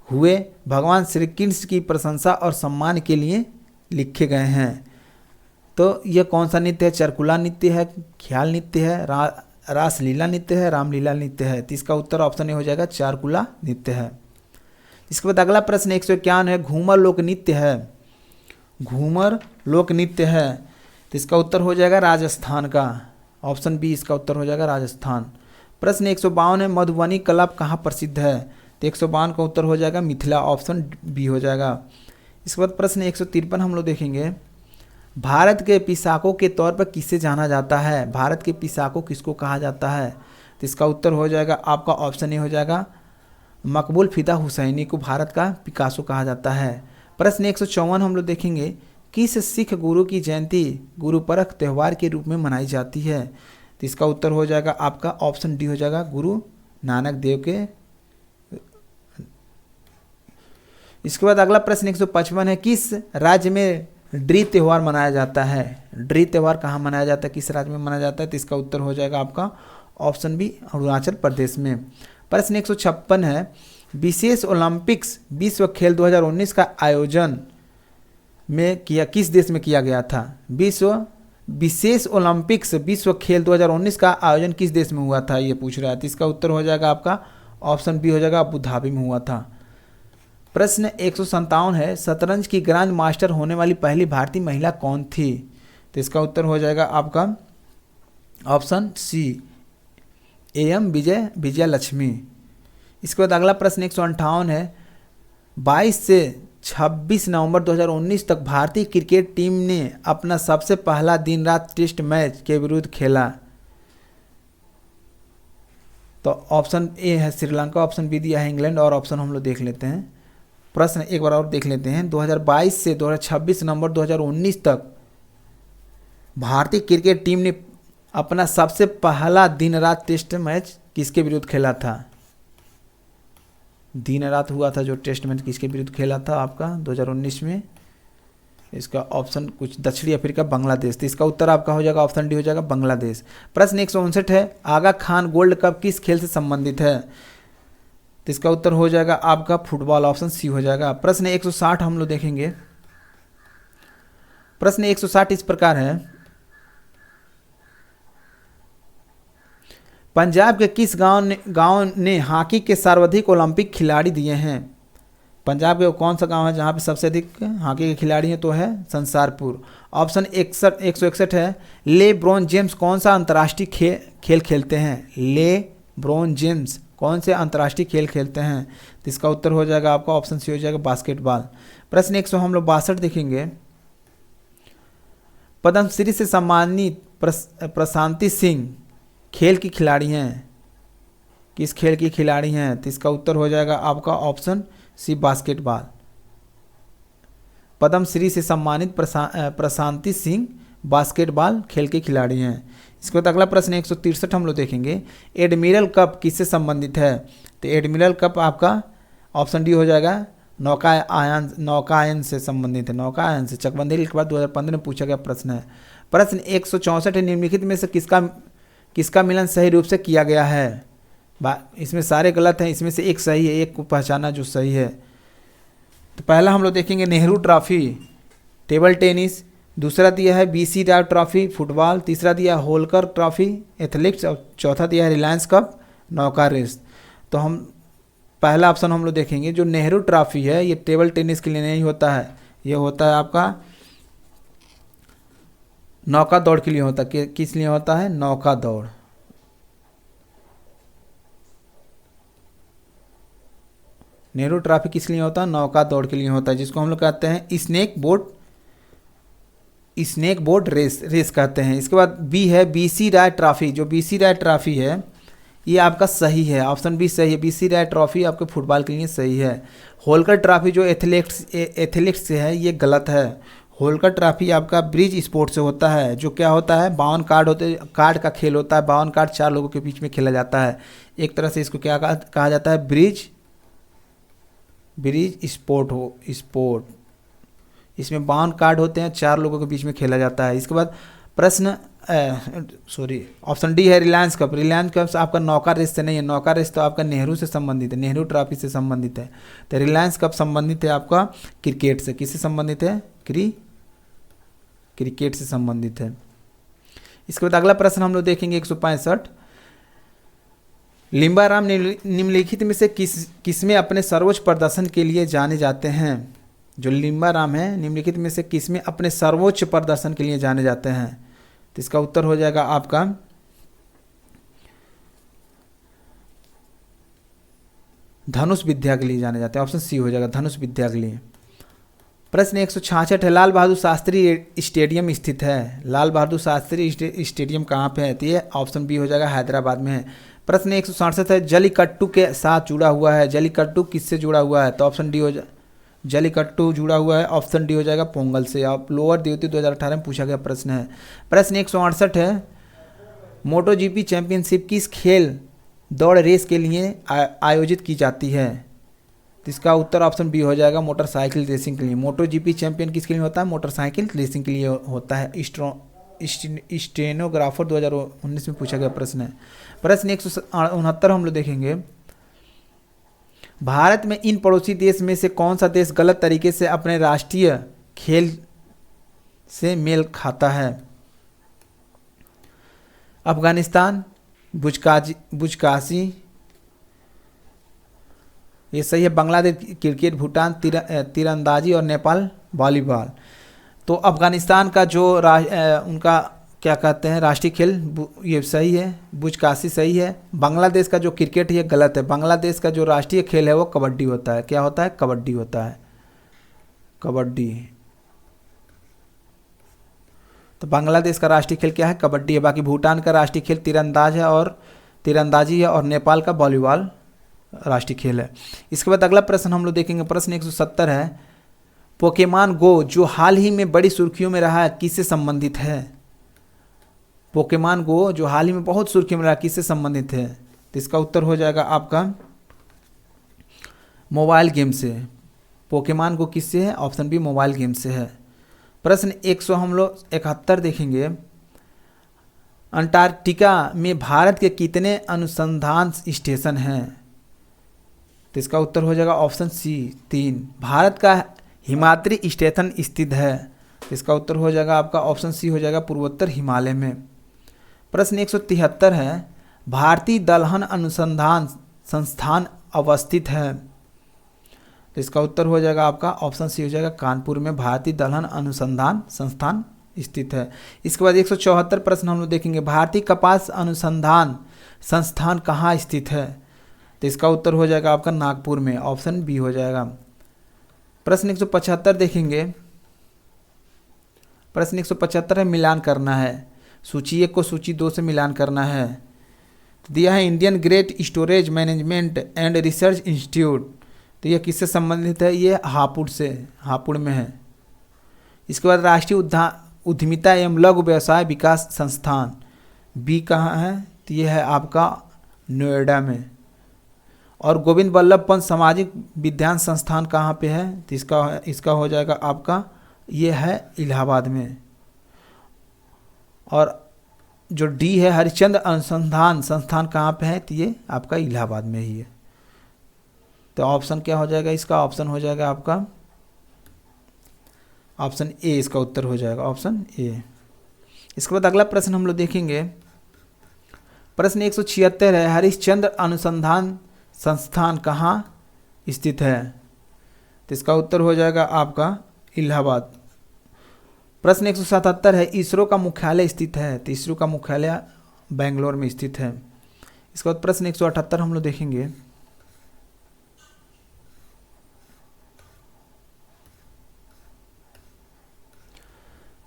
हुए भगवान श्री कृष्ण की प्रशंसा और सम्मान के लिए लिखे गए हैं। तो यह कौन सा नृत्य है? चरकुला नृत्य है, ख्याल नृत्य है, रासलीला नृत्य है, रामलीला नृत्य है। तो इसका उत्तर ऑप्शन ए हो जाएगा चारकुला नृत्य है। इसके बाद अगला प्रश्न 151 है, घूमर लोक नृत्य है। घूमर लोक नृत्य है तो इसका उत्तर हो जाएगा राजस्थान का। ऑप्शन बी इसका उत्तर हो जाएगा राजस्थान। प्रश्न 152 है, मधुबनी कला कहाँ प्रसिद्ध है? तो 152 का उत्तर हो जाएगा मिथिला। ऑप्शन बी हो जाएगा। इसके बाद प्रश्न 153 हम लोग देखेंगे। भारत के पिसाको के तौर पर किसे जाना जाता है? भारत के पिसाको किसको कहा जाता है? तो इसका उत्तर हो जाएगा आपका ऑप्शन ए हो जाएगा मकबूल फिदा हुसैनी को भारत का पिकासो कहा जाता है। प्रश्न 154 हम लोग देखेंगे। किस सिख गुरु की जयंती गुरुपरख त्यौहार के रूप में मनाई जाती है? तो इसका उत्तर हो जाएगा आपका ऑप्शन डी हो जाएगा, गुरु नानक देव के। इसके बाद अगला प्रश्न 155 है, किस राज्य में ड्री त्यौहार मनाया जाता है? ड्री त्यौहार कहाँ मनाया जाता है, किस राज्य में मनाया जाता है? तो इसका उत्तर हो जाएगा आपका ऑप्शन बी, अरुणाचल प्रदेश में। प्रश्न 156 है, विशेष ओलंपिक्स विश्व खेल 2019 का आयोजन में किस देश में किया गया था? विशेष ओलंपिक्स विश्व खेल 2019 का आयोजन किस देश में हुआ था, ये पूछ रहा है। तो इसका उत्तर हो जाएगा आपका ऑप्शन बी हो जाएगा, अबू धाबी में हुआ था। प्रश्न 157 है, शतरंज की ग्रैंड मास्टर होने वाली पहली भारतीय महिला कौन थी? तो इसका उत्तर हो जाएगा आपका option C, M Vijaya Lakshmi. इसके बाद अगला प्रश्न 158 है, 22 से 26 नवंबर 2019 तक भारतीय क्रिकेट टीम ने अपना सबसे पहला दिन रात टेस्ट मैच के विरुद्ध खेला। तो ऑप्शन ए है श्रीलंका, ऑप्शन बी दिया है इंग्लैंड, और ऑप्शन हम लोग देख लेते हैं। प्रश्न एक बार और देख लेते हैं, 2022 से 26 नवंबर 2019 तक भारतीय क्रिकेट टीम ने अपना सबसे पहला दिन रात टेस्ट मैच किसके विरुद्ध खेला था? दिन रात हुआ था जो टेस्ट मैच, किसके विरुद्ध खेला था आपका 2019 में? इसका ऑप्शन कुछ दक्षिणी अफ्रीका, बांग्लादेश। तो इसका उत्तर आपका हो जाएगा ऑप्शन डी हो जाएगा, बांग्लादेश। प्रश्न 159 है, आगा खान गोल्ड कप किस खेल से संबंधित है? तो इसका उत्तर हो जाएगा आपका फुटबॉल, ऑप्शन सी हो जाएगा। प्रश्न 160 हम लोग देखेंगे। प्रश्न 160 इस प्रकार है, पंजाब के किस गांव ने हॉकी के सर्वाधिक ओलंपिक खिलाड़ी दिए हैं? पंजाब के कौन सा गांव है जहां पे सबसे अधिक हॉकी के खिलाड़ी हैं? तो है संसारपुर। ऑप्शन 161 है, ले ब्रॉन जेम्स कौन सा अंतर्राष्ट्रीय खेल खेलते हैं? ले ब्रॉन जेम्स कौन से अंतर्राष्ट्रीय खेल खेलते हैं? तो इसका उत्तर हो जाएगा आपका ऑप्शन सी हो जाएगा, बास्केटबॉल। प्रश्न 162 देखेंगे, पद्मश्री से सम्मानित प्रशांति सिंह खेल की खिलाड़ी हैं, किस खेल की खिलाड़ी हैं? तो इसका उत्तर हो जाएगा आपका ऑप्शन सी, बास्केटबॉल। पद्मश्री से सम्मानित प्रशांति सिंह बास्केटबॉल खेल के खिलाड़ी हैं। इसके बाद अगला प्रश्न 163 हम लोग देखेंगे, एडमिरल कप किससे संबंधित है? तो एडमिरल कप आपका ऑप्शन डी हो जाएगा, नौकायन से संबंधित है, नौकायन से। चकबंदी के बाद 2015 में पूछा गया प्रश्न है। प्रश्न 164 निम्नलिखित में से किसका मिलन सही रूप से किया गया है? इसमें सारे गलत हैं, इसमें से एक सही है, एक को पहचाना जो सही है। तो पहला हम लोग देखेंगे नेहरू ट्रॉफी टेबल टेनिस, दूसरा दिया है BC राय ट्रॉफी फुटबॉल, तीसरा दिया है होलकर ट्रॉफी एथलेटिक्स, और चौथा दिया है रिलायंस कप नौका रेस। तो हम पहला ऑप्शन हम लोग देखेंगे, जो नेहरू ट्रॉफी है ये टेबल टेनिस के लिए नहीं होता है, ये होता है आपका नौका दौड़ के लिए होता है। किस लिए होता है? नौका दौड़। नेहरू ट्रॉफी किस लिए होता है? नौका दौड़ के लिए होता है, जिसको हम लोग कहते हैं स्नेक बोट रेस कहते हैं। इसके बाद बी है BC राय ट्रॉफी, जो BC राय ट्रॉफी है ये आपका सही है, ऑप्शन बी सही है। BC राय ट्रॉफी आपके फुटबॉल के लिए सही है। होलकर ट्रॉफी जो एथलेटिक्स से है ये गलत है। होलकर ट्रॉफी आपका ब्रिज स्पोर्ट से होता है, जो क्या होता है 52 कार्ड का खेल होता है। 52 कार्ड 4 लोगों के बीच में खेला जाता है। एक तरह से इसको क्या कहा जाता है? Bridge sport. इसमें 52 कार्ड होते हैं, 4 लोगों के बीच में खेला जाता है। इसके बाद प्रश्न ऑप्शन डी है रिलायंस कप। रिलायंस कप आपका नौका रेस से नहीं है, नौका रेस तो आपका नेहरू से संबंधित है, नेहरू ट्रॉफी से संबंधित है। तो रिलायंस कप संबंधित है आपका क्रिकेट से। किससे संबंधित है? क्रिकेट से संबंधित है। इसके बाद अगला प्रश्न हम लोग देखेंगे 165, लिम्बाराम निम्नलिखित में से किसमें अपने सर्वोच्च प्रदर्शन के लिए जाने जाते हैं? जो लिम्बाराम है निम्नलिखित में से किसमें अपने सर्वोच्च प्रदर्शन के लिए जाने जाते हैं? तो इसका उत्तर हो जाएगा आपका धनुष विद्या के लिए जाने जाते हैं, ऑप्शन सी हो जाएगा, धनुष विद्या के लिए। प्रश्न 166 है, लाल बहादुर शास्त्री स्टेडियम स्थित है। लाल बहादुर शास्त्री स्टेडियम कहाँ पे है? तो ये ऑप्शन बी हो जाएगा, हैदराबाद में है। प्रश्न 167 है, जलीकट्टू के साथ जुड़ा हुआ है। जलीकट्टू किससे जुड़ा हुआ है? तो ऑप्शन डी हो जाए, जलीकट्टू जुड़ा हुआ है, ऑप्शन डी हो जाएगा पोंगल से। आप लोअर द्वितीय 2018 में पूछा गया प्रश्न है। प्रश्न 168 है, मोटो जीपी चैंपियनशिप किस खेल दौड़ रेस के लिए आयोजित की जाती है? तो इसका उत्तर ऑप्शन बी हो जाएगा मोटरसाइकिल रेसिंग के लिए। मोटो जीपी चैंपियन किसके लिए होता है? मोटरसाइकिल रेसिंग के लिए होता है। स्टेनोग्राफर 2019 में पूछा गया प्रश्न है। प्रश्न 169 हम लोग देखेंगे, भारत में इन पड़ोसी देश में से कौन सा देश गलत तरीके से अपने राष्ट्रीय खेल से मेल खाता है? अफगानिस्तान, बुजकाशी, ये सही है। बांग्लादेश क्रिकेट, भूटान तीरंदाजी और नेपाल वॉलीबॉल। तो अफगानिस्तान का जो उनका क्या कहते हैं राष्ट्रीय खेल, ये सही है। बुजकाशी सही है। बांग्लादेश का जो क्रिकेट है ये गलत है। बांग्लादेश का जो राष्ट्रीय खेल है वो कबड्डी होता है। क्या होता है? कबड्डी होता है, कबड्डी। तो बांग्लादेश का राष्ट्रीय खेल क्या है? कबड्डी है। बाकी भूटान का राष्ट्रीय खेल तीरंदाजी है और नेपाल का वॉलीबॉल राष्ट्रीय खेल है। इसके बाद अगला प्रश्न हम लोग देखेंगे, प्रश्न 170 है, पोकेमॉन गो जो हाल ही में बड़ी सुर्खियों में रहा है किससे संबंधित है? पोकेमॉन गो जो हाल ही में बहुत सुर्खियों में रहा किससे संबंधित है? तो इसका उत्तर हो जाएगा आपका मोबाइल गेम से। पोकेमॉन गो किससे है? ऑप्शन बी मोबाइल गेम से है। प्रश्न 100 हम लोग 71 देखेंगे, अंटार्कटिका में भारत के कितने अनुसंधान स्टेशन हैं? तो इसका उत्तर हो जाएगा ऑप्शन सी 3। भारत का हिमाद्री स्टेशन स्थित है। तो इसका उत्तर हो जाएगा आपका ऑप्शन सी हो जाएगा पूर्वोत्तर हिमालय में। प्रश्न 173 है, भारतीय दलहन अनुसंधान संस्थान अवस्थित है? तो इसका उत्तर हो जाएगा आपका ऑप्शन सी हो जाएगा कानपुर में भारतीय दलहन अनुसंधान संस्थान स्थित है। इसके बाद 174 प्रश्न हम लोग देखेंगे, भारतीय कपास अनुसंधान संस्थान कहाँ स्थित है? तो इसका उत्तर हो जाएगा आपका नागपुर में। ऑप्शन बी हो जाएगा। प्रश्न 175 देखेंगे, प्रश्न 175 है, मिलान करना है। सूची 1 को सूची 2 से मिलान करना है। दिया है Indian great storage management and research institute. तो यह किससे संबंधित है? ये हापुड़ में है। इसके बाद राष्ट्रीय उद्यमिता एवं लघु व्यवसाय विकास संस्थान, बी कहाँ है? तो ये है आपका नोएडा में। और गोविंद बल्लभ पंत सामाजिक विज्ञान संस्थान कहाँ पे है? तो इसका हो जाएगा आपका, ये है इलाहाबाद में। और जो डी है हरिश्चंद्र अनुसंधान संस्थान कहाँ पे है? तो ये आपका इलाहाबाद में ही है। तो ऑप्शन क्या हो जाएगा इसका? ऑप्शन हो जाएगा आपका ऑप्शन ए, इसका उत्तर हो जाएगा ऑप्शन ए। इसके बाद अगला प्रश्न हम लोग देखेंगे, प्रश्न 176 है, हरिश्चंद्र अनुसंधान संस्थान कहाँ स्थित है? तो इसका उत्तर हो जाएगा आपका इलाहाबाद। प्रश्न 177 है, इसरो का मुख्यालय स्थित है? तो इसरो का मुख्यालय बेंगलोर में स्थित है। इसके बाद प्रश्न 178 हम लोग देखेंगे,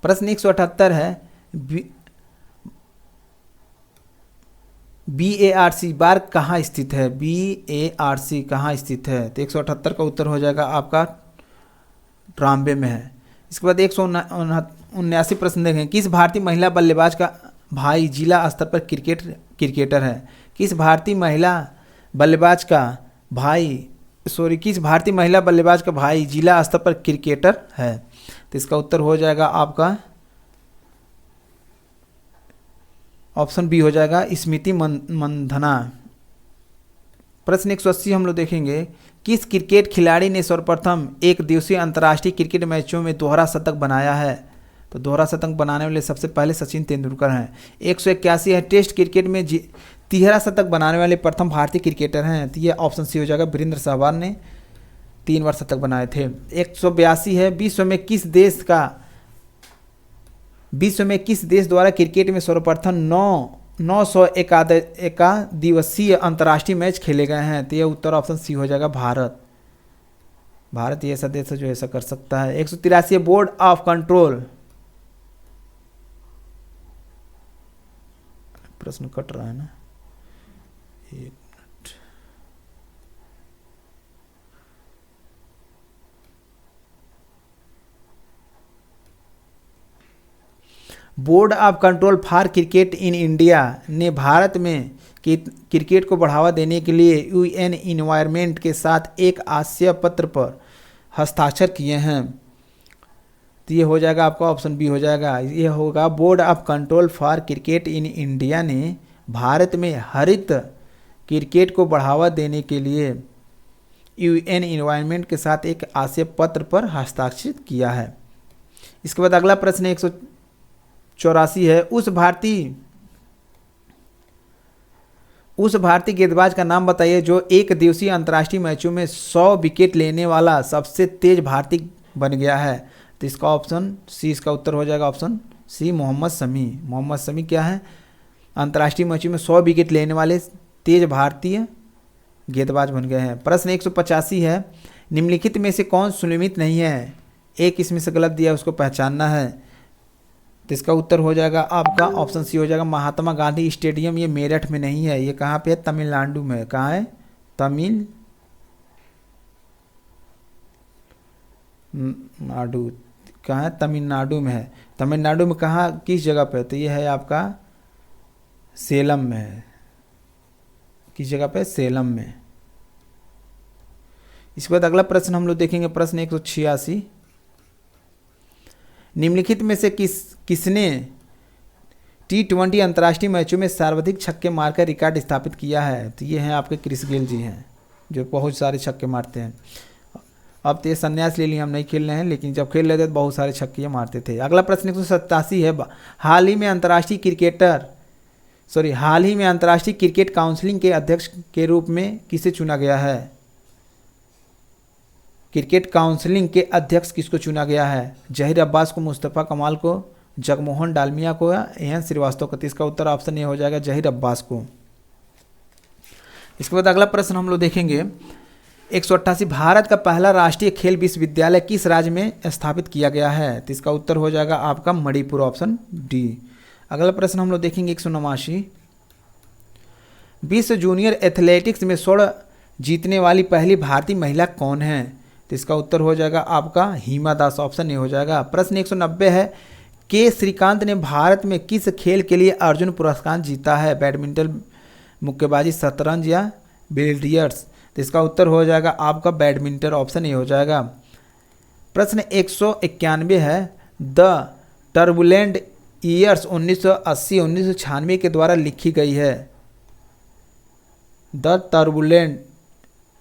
प्रश्न 178 है, BARC बार कहाँ स्थित है? BARC कहाँ स्थित है? तो 178 का उत्तर हो जाएगा आपका ट्राम्बे में है। इसके बाद 179 प्रश्न देखें, किस भारतीय महिला बल्लेबाज का भाई जिला स्तर पर क्रिकेटर है? किस भारतीय महिला बल्लेबाज का भाई जिला स्तर पर क्रिकेटर है? तो इसका उत्तर हो जाएगा आपका ऑप्शन बी हो जाएगा स्मृति मंधना। प्रश्न 180 हम लोग देखेंगे, किस क्रिकेट खिलाड़ी ने सर्वप्रथम एक दिवसीय अंतर्राष्ट्रीय क्रिकेट मैचों में दोहरा शतक बनाया है? तो दोहरा शतक बनाने वाले सबसे पहले सचिन तेंदुलकर हैं। 181 है, टेस्ट क्रिकेट में तिहरा शतक बनाने वाले प्रथम भारतीय क्रिकेटर हैं? तो ये ऑप्शन सी हो जाएगा वीरेंद्र सहवाग ने 3 बार शतक बनाए थे। 182 है, विश्व में किस देश द्वारा क्रिकेट में सर्वप्रथम 900 एकादिवसीय अंतर्राष्ट्रीय मैच खेले गए हैं? तो यह उत्तर ऑप्शन सी हो जाएगा भारत। भारत ये ऐसा देश है जो ऐसा कर सकता है। 183 बोर्ड ऑफ कंट्रोल, प्रश्न कट रहा है ना, एक minute. Board of control for cricket in India ने भारत में क्रिकेट को बढ़ावा देने के लिए यूएन इन्वायरमेंट के साथ एक आशय पत्र पर हस्ताक्षर किए हैं। तो ये हो जाएगा आपका ऑप्शन बी हो जाएगा। ये होगा board of control for cricket in India ने भारत में हरित क्रिकेट को बढ़ावा देने के लिए यूएन इन्वायरमेंट के साथ एक आशय पत्र पर हस्ताक्षरित किया है। इसके बाद अगला प्रश्न 184 है, उस भारतीय गेंदबाज का नाम बताइए जो एक दिवसीय अंतर्राष्ट्रीय मैचों में 100 विकेट लेने वाला सबसे तेज भारतीय बन गया है। तो इसका ऑप्शन सी, इसका उत्तर हो जाएगा ऑप्शन सी, मोहम्मद शमी। मोहम्मद शमी क्या है, अंतर्राष्ट्रीय मैचों में 100 विकेट लेने वाले तेज भारतीय गेंदबाज बन गए हैं। प्रश्न 185 है, निम्नलिखित में से कौन सुनिश्चित नहीं है? एक इसमें से गलत दिया, उसको पहचानना है। तो इसका उत्तर हो जाएगा आपका ऑप्शन सी हो जाएगा, महात्मा गांधी स्टेडियम। ये मेरठ में नहीं है, ये कहाँ पे है? तमिलनाडु में। कहाँ है? तमिलनाडु। कहाँ है? तमिलनाडु में है। तमिलनाडु में कहाँ, किस जगह पे? तो ये है आपका सेलम में है। किस जगह पे? सेलम में। इसके बाद अगला प्रश्न हम लोग देखेंगे, प्रश्न 186, निम्नलिखित में से किसने T20 अंतर्राष्ट्रीय मैचों में सर्वाधिक छक्के मारकर रिकॉर्ड स्थापित किया है? तो ये हैं आपके क्रिस गेल जी हैं, जो बहुत सारे छक्के मारते हैं। अब तो ये संन्यास ले लिए, हम नहीं खेल रहे हैं, लेकिन जब खेल रहे थे तो बहुत सारे छक्के मारते थे। अगला प्रश्न 187 है, हाल ही में अंतर्राष्ट्रीय क्रिकेट काउंसिल के अध्यक्ष के रूप में किसे चुना गया है? क्रिकेट काउंसिल के अध्यक्ष किसको चुना गया है? जहीर अब्बास को, मुस्तफ़ा कमाल को, जगमोहन डालमिया को या एन श्रीवास्तव को? इसका उत्तर ऑप्शन ए हो जाएगा, जहीर अब्बास को। इसके बाद अगला प्रश्न हम लोग देखेंगे 188, भारत का पहला राष्ट्रीय खेल विश्वविद्यालय किस राज्य में स्थापित किया गया है? तो इसका उत्तर हो जाएगा आपका मणिपुर, ऑप्शन डी। अगला प्रश्न हम लोग देखेंगे 189, विश्व जूनियर एथलेटिक्स में स्वर्ण जीतने वाली पहली भारतीय महिला कौन है? तो इसका उत्तर हो जाएगा आपका हिमा दास, ऑप्शन ए हो जाएगा। प्रश्न 190 है, के श्रीकांत ने भारत में किस खेल के लिए अर्जुन पुरस्कार जीता है? बैडमिंटन, मुक्केबाजी, शतरंज या बिलियर्ड्स? तो इसका उत्तर हो जाएगा आपका बैडमिंटन, ऑप्शन ए हो जाएगा। प्रश्न 191 है, द टर्बुलेंट ईयर्स 1980-1996 के द्वारा लिखी गई है। द टर्बुलेंट,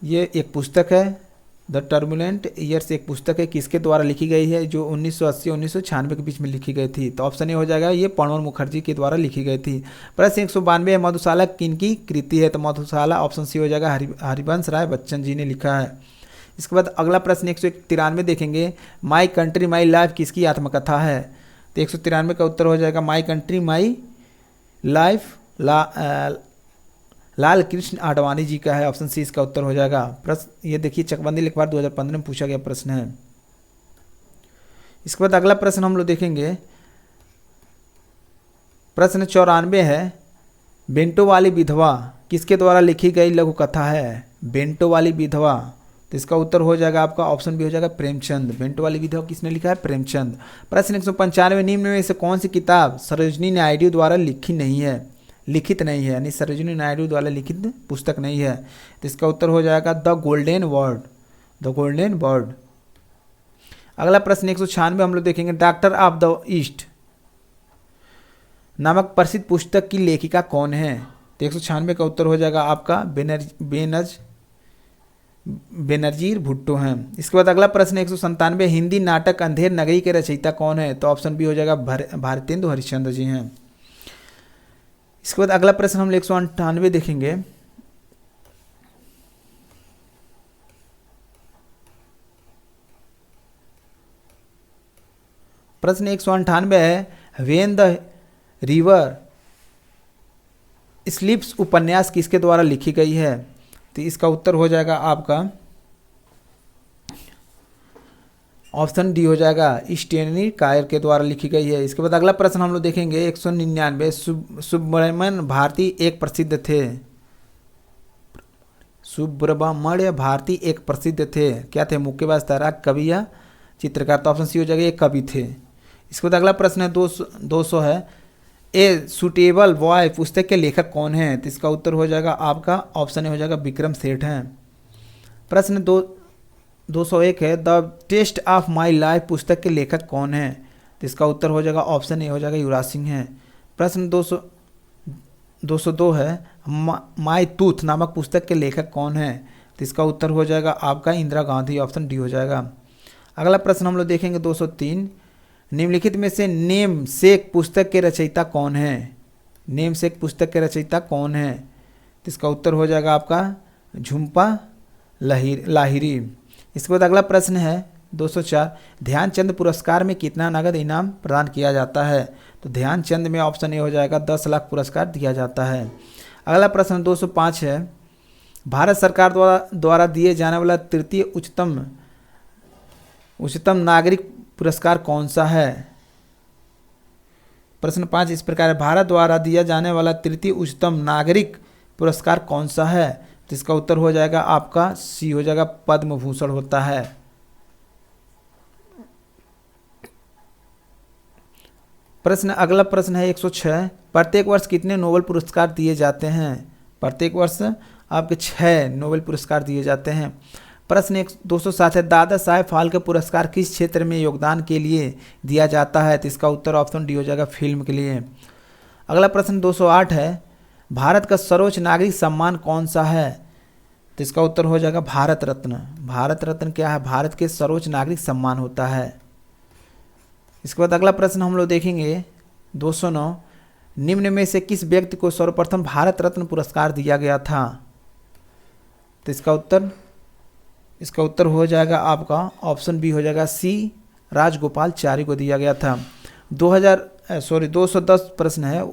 ये एक पुस्तक है। द टर्बुलेंट ईयर्स एक पुस्तक है, किसके द्वारा लिखी गई है? जो 1980-1996 के बीच में लिखी गई थी। तो ऑप्शन ए हो जाएगा, ये प्रणब मुखर्जी के द्वारा लिखी गई थी। प्रश्न 192 है, मधुशाला किनकी कृति है? तो मधुशाला ऑप्शन सी हो जाएगा, हरिवंश राय बच्चन जी ने लिखा है। इसके बाद अगला प्रश्न 193 देखेंगे, माई कंट्री माई लाइफ किसकी आत्मकथा है? तो 193 का उत्तर हो जाएगा my country my life, Lal Krishna Advani ji का है, ऑप्शन सी इसका उत्तर हो जाएगा। प्रश्न ये देखिए, चकबंदी लिखवार 2015 में पूछा गया प्रश्न है। इसके बाद अगला प्रश्न हम लोग देखेंगे, प्रश्न 94 है, बेंटो वाली विधवा किसके द्वारा लिखी गई लघु कथा है? बेंटो वाली विधवा। तो इसका उत्तर हो जाएगा आपका ऑप्शन बी हो जाएगा, प्रेमचंद। बेंटो वाली विधवा किसने लिखा है? प्रेमचंद। प्रश्न 195, निम्न में से कौन सी किताब सरोजिनी नायडू द्वारा लिखित नहीं है, यानी सरोजिनी नायडू द्वारा लिखित पुस्तक नहीं है? तो इसका उत्तर हो जाएगा द गोल्डन वर्ड। अगला प्रश्न 196 हम लोग देखेंगे, डॉक्टर ऑफ द ईस्ट नामक प्रसिद्ध पुस्तक की लेखिका कौन है? तो 196 का उत्तर हो जाएगा आपका बेनजीर भुट्टो हैं। इसके बाद अगला प्रश्न 197, हिंदी नाटक अंधेर नगरी के रचयिता कौन है? तो ऑप्शन बी हो जाएगा, भारतेंदु हरिश्चंद्र जी हैं। इसके बाद अगला प्रश्न हम 198 देखेंगे, प्रश्न 198 है, व्हेन द रिवर स्लीप्स उपन्यास किसके द्वारा लिखी गई है? तो इसका उत्तर हो जाएगा आपका ऑप्शन डी हो जाएगा, स्टेनी कायर के द्वारा लिखी गई है। इसके बाद अगला प्रश्न हम लोग देखेंगे 199, सुब्रमण्य भारती एक प्रसिद्ध थे। सुब्रमण्य भारती एक प्रसिद्ध थे, क्या थे? मुक्केबाज, तैराक, कवि या चित्रकार? तो ऑप्शन सी हो जाएगा, ये कवि थे। इसके बाद अगला प्रश्न है 200 है, ए सुटेबल बॉय पुस्तक के लेखक कौन है? तो इसका उत्तर हो जाएगा आपका ऑप्शन ए हो जाएगा विक्रम सेठ हैं। प्रश्न 201 है, the test of my life पुस्तक के लेखक कौन है? तो इसका उत्तर हो जाएगा ऑप्शन ए हो जाएगा युवराज सिंह हैं। प्रश्न 202 है, माई टूथ नामक पुस्तक के लेखक कौन है? तो इसका उत्तर हो जाएगा आपका इंदिरा गांधी, ऑप्शन डी हो जाएगा। अगला प्रश्न हम लोग देखेंगे 203, निम्नलिखित में से नेम सेक पुस्तक के रचयिता कौन है? नेम सेक पुस्तक के रचयिता कौन है? तो इसका उत्तर हो जाएगा आपका झुम्पा लाहिरी। इसके बाद अगला प्रश्न है 204, ध्यानचंद पुरस्कार में कितना नगद इनाम प्रदान किया जाता है? तो ध्यानचंद में ऑप्शन ए हो जाएगा 10 लाख पुरस्कार दिया जाता है। अगला प्रश्न 205 है, भारत सरकार द्वारा दिए जाने वाला तृतीय उच्चतम नागरिक पुरस्कार कौन सा है? प्रश्न 5 इस प्रकार है, भारत द्वारा दिया जाने वाला तृतीय उच्चतम नागरिक पुरस्कार कौन सा है? तो इसका उत्तर हो जाएगा आपका सी हो जाएगा पद्म भूषण होता है। अगला प्रश्न है 106, प्रत्येक वर्ष कितने नोबेल पुरस्कार दिए जाते हैं? प्रत्येक वर्ष आपके 6 नोबेल पुरस्कार दिए जाते हैं। प्रश्न 207 है, दादा साहेब फाल्के पुरस्कार किस क्षेत्र में योगदान के लिए दिया जाता है? तो इसका उत्तर ऑप्शन डी हो जाएगा फिल्म के लिए। अगला प्रश्न 208 है, भारत का सर्वोच्च नागरिक सम्मान कौन सा है? तो इसका उत्तर हो जाएगा भारत रत्न। भारत रत्न क्या है? भारत के सर्वोच्च नागरिक सम्मान होता है। इसके बाद अगला प्रश्न हम लोग देखेंगे 209, निम्न में से किस व्यक्ति को सर्वप्रथम भारत रत्न पुरस्कार दिया गया था? तो इसका उत्तर हो जाएगा आपका ऑप्शन बी हो जाएगा सी, राजगोपालचारी को दिया गया था। 210 प्रश्न है,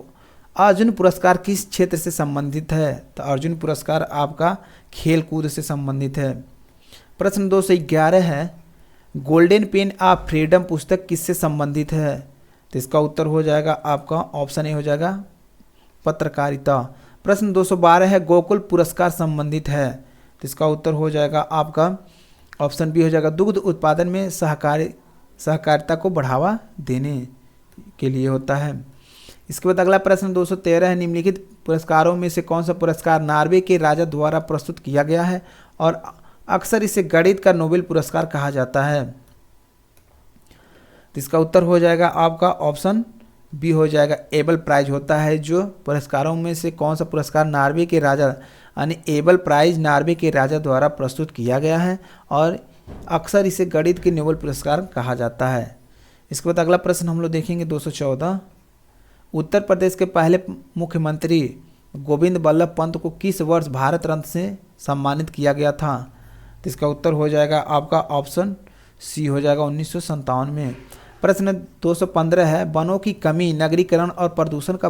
अर्जुन पुरस्कार किस क्षेत्र से संबंधित है? तो अर्जुन पुरस्कार आपका खेल कूद से संबंधित है। प्रश्न 211 है, गोल्डन पेन ऑफ फ्रीडम पुस्तक किससे संबंधित है? तो इसका उत्तर हो जाएगा आपका ऑप्शन ए हो जाएगा पत्रकारिता। प्रश्न 212 है, गोकुल पुरस्कार संबंधित है? तो इसका उत्तर हो जाएगा आपका ऑप्शन बी हो जाएगा दुग्ध उत्पादन में सहकारिता को बढ़ावा देने के लिए होता है। इसके बाद अगला प्रश्न 213 है, निम्नलिखित पुरस्कारों में से कौन सा पुरस्कार नॉर्वे के राजा द्वारा प्रस्तुत किया गया है और अक्सर इसे गणित का नोबेल पुरस्कार कहा जाता है? तो इसका उत्तर हो जाएगा आपका ऑप्शन बी हो जाएगा एबल प्राइज होता है। जो पुरस्कारों में से कौन सा पुरस्कार नॉर्वे के राजा यानी एबल प्राइज नॉर्वे के राजा द्वारा प्रस्तुत किया गया है और अक्सर इसे गणित के नोबेल पुरस्कार कहा जाता है। इसके बाद अगला प्रश्न हम लोग देखेंगे 214, उत्तर प्रदेश के पहले मुख्यमंत्री गोविंद बल्लभ पंत को किस वर्ष भारत रत्न से सम्मानित किया गया था? तो इसका उत्तर हो जाएगा आपका ऑप्शन सी हो जाएगा 1957 में। प्रश्न 215 है, वनों की कमी, नगरीकरण और प्रदूषण का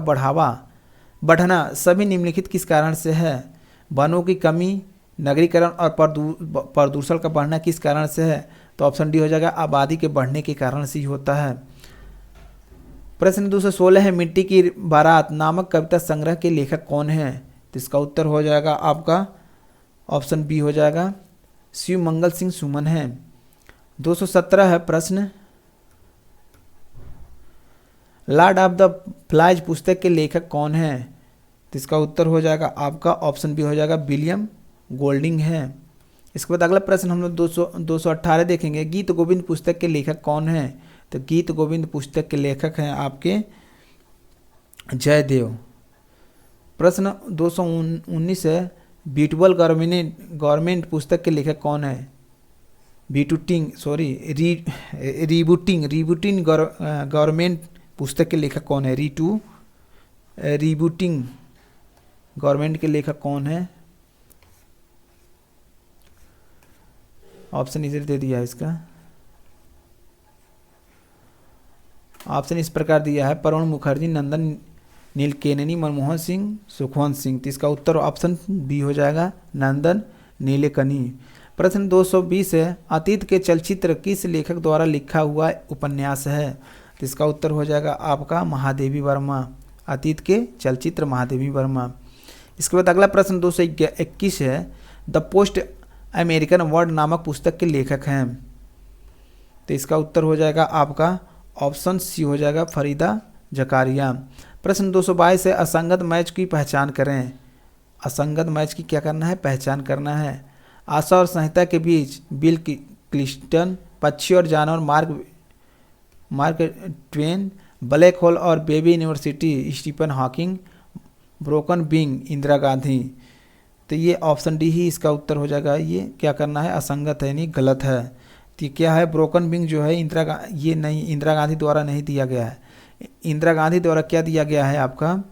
बढ़ना सभी निम्नलिखित किस कारण से है? वनों की कमी, नगरीकरण और प्रदूषण का बढ़ना किस कारण से है? तो ऑप्शन डी हो जाएगा आबादी के बढ़ने के कारण से ही होता है। प्रश्न 216 है, मिट्टी की बारात नामक कविता संग्रह के लेखक कौन है? तो इसका उत्तर हो जाएगा आपका ऑप्शन बी हो जाएगा शिव मंगल सिंह सुमन है। 217 है प्रश्न, लॉर्ड ऑफ द फ्लाइज पुस्तक के लेखक कौन है? तो इसका उत्तर हो जाएगा आपका ऑप्शन बी हो जाएगा विलियम गोल्डिंग है। इसके बाद अगला प्रश्न हम लोग 218 देखेंगे, गीत गोविंद पुस्तक के लेखक कौन है? तो गीत गोविंद पुस्तक के लेखक हैं आपके जयदेव। प्रश्न 219 है, बीटबल गवर्नमेंट पुस्तक के लेखक कौन है? रीबूटिंग गवर्नमेंट पुस्तक के लेखक कौन है? रीबूटिंग गवर्नमेंट के लेखक कौन है? ऑप्शन इधर दे दिया है, इसका ऑप्शन इस प्रकार दिया है, प्रणब मुखर्जी, नंदन नीलकेनी, मनमोहन सिंह, सुखवंत सिंह। तो इसका उत्तर ऑप्शन बी हो जाएगा नंदन नीलेकनी। प्रश्न 220 है, अतीत के चलचित्र किस लेखक द्वारा लिखा हुआ उपन्यास है? तो इसका उत्तर हो जाएगा आपका महादेवी वर्मा। अतीत के चलचित्र महादेवी वर्मा। इसके बाद अगला प्रश्न 221 है, द पोस्ट अमेरिकन वर्ल्ड नामक पुस्तक के लेखक हैं? तो इसका उत्तर हो जाएगा आपका ऑप्शन सी हो जाएगा फरीदा जकारिया। प्रश्न 222 है, असंगत मैच की पहचान करें। असंगत मैच की क्या करना है, पहचान करना है। आशा और संहिता के बीच बिल क्लिस्टन, पक्षी और जानवर मार्क ट्वेन, ब्लैक होल और baby universe Stephen Hawking, broken wing Indira Gandhi. तो ये ऑप्शन डी ही इसका उत्तर हो जाएगा। ये क्या करना है, असंगत है यानी गलत है। तो क्या है, ब्रोकन विंग जो है ये नहीं, इंदिरा गांधी द्वारा नहीं दिया गया है। इंदिरा गांधी द्वारा क्या दिया गया है आपका,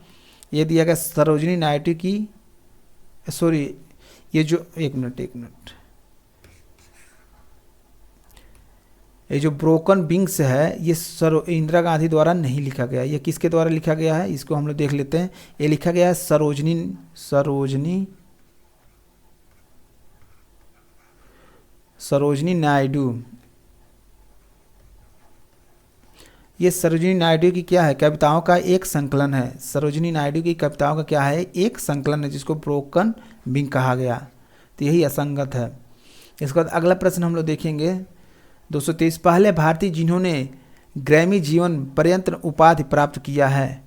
ये दिया गया सरोजिनी नायडू की, सॉरी ये जो एक मिनट ये जो ब्रोकन विंग्स है ये इंदिरा गांधी द्वारा नहीं लिखा गया। ये किसके द्वारा लिखा गया है, इसको हम लोग देख लेते हैं। ये लिखा गया है सरोजनी नायडू। ये सरोजिनी नायडू की क्या है, कविताओं का एक संकलन है। सरोजिनी नायडू की कविताओं का क्या है, एक संकलन है, जिसको ब्रोकन विंग कहा गया। तो यही असंगत है। इसके बाद अगला प्रश्न हम लोग देखेंगे 223, पहले भारतीय जिन्होंने ग्रैमी जीवन पर्यंत उपाधि प्राप्त किया है।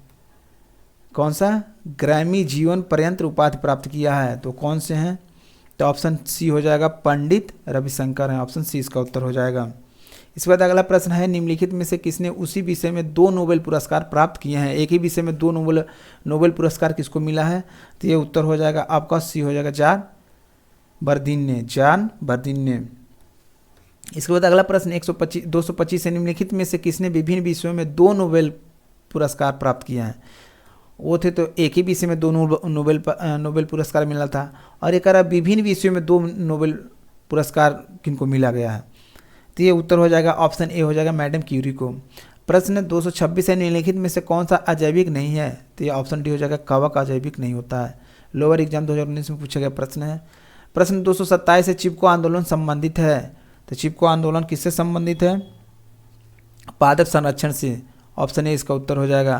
कौन सा, ग्रैमी जीवन पर्यंत उपाधि प्राप्त किया है, तो कौन से हैं, तो ऑप्शन सी हो जाएगा, पंडित रविशंकर है। ऑप्शन सी इसका उत्तर हो जाएगा। इसके बाद अगला प्रश्न है, निम्नलिखित में से किसने उसी विषय में 2 नोबेल पुरस्कार प्राप्त किए हैं। एक ही विषय में 2 नोबेल पुरस्कार किसको मिला है, तो ये उत्तर हो जाएगा आपका सी हो जाएगा, जॉन बर्दीन ने। इसके बाद अगला प्रश्न 225 से, निम्नलिखित में से किसने विभिन्न विषयों में 2 नोबेल पुरस्कार प्राप्त किए हैं। वो थे तो एक ही विषय में 2 नोबेल पुरस्कार मिला था, और एक विभिन्न विषयों में 2 नोबेल पुरस्कार किनको मिला गया है। तो ये उत्तर हो जाएगा ऑप्शन ए हो जाएगा, मैडम क्यूरी को। प्रश्न 226 है, निम्नलिखित में से कौन सा अजैविक नहीं है, तो ये ऑप्शन डी हो जाएगा, कवक अजैविक नहीं होता है। लोअर एग्जाम 2019 में पूछा गया प्रश्न है। प्रश्न 227 से, चिपको आंदोलन संबंधित है, तो चिपको आंदोलन किससे संबंधित है, पादप संरक्षण से। ऑप्शन ए इसका उत्तर हो जाएगा।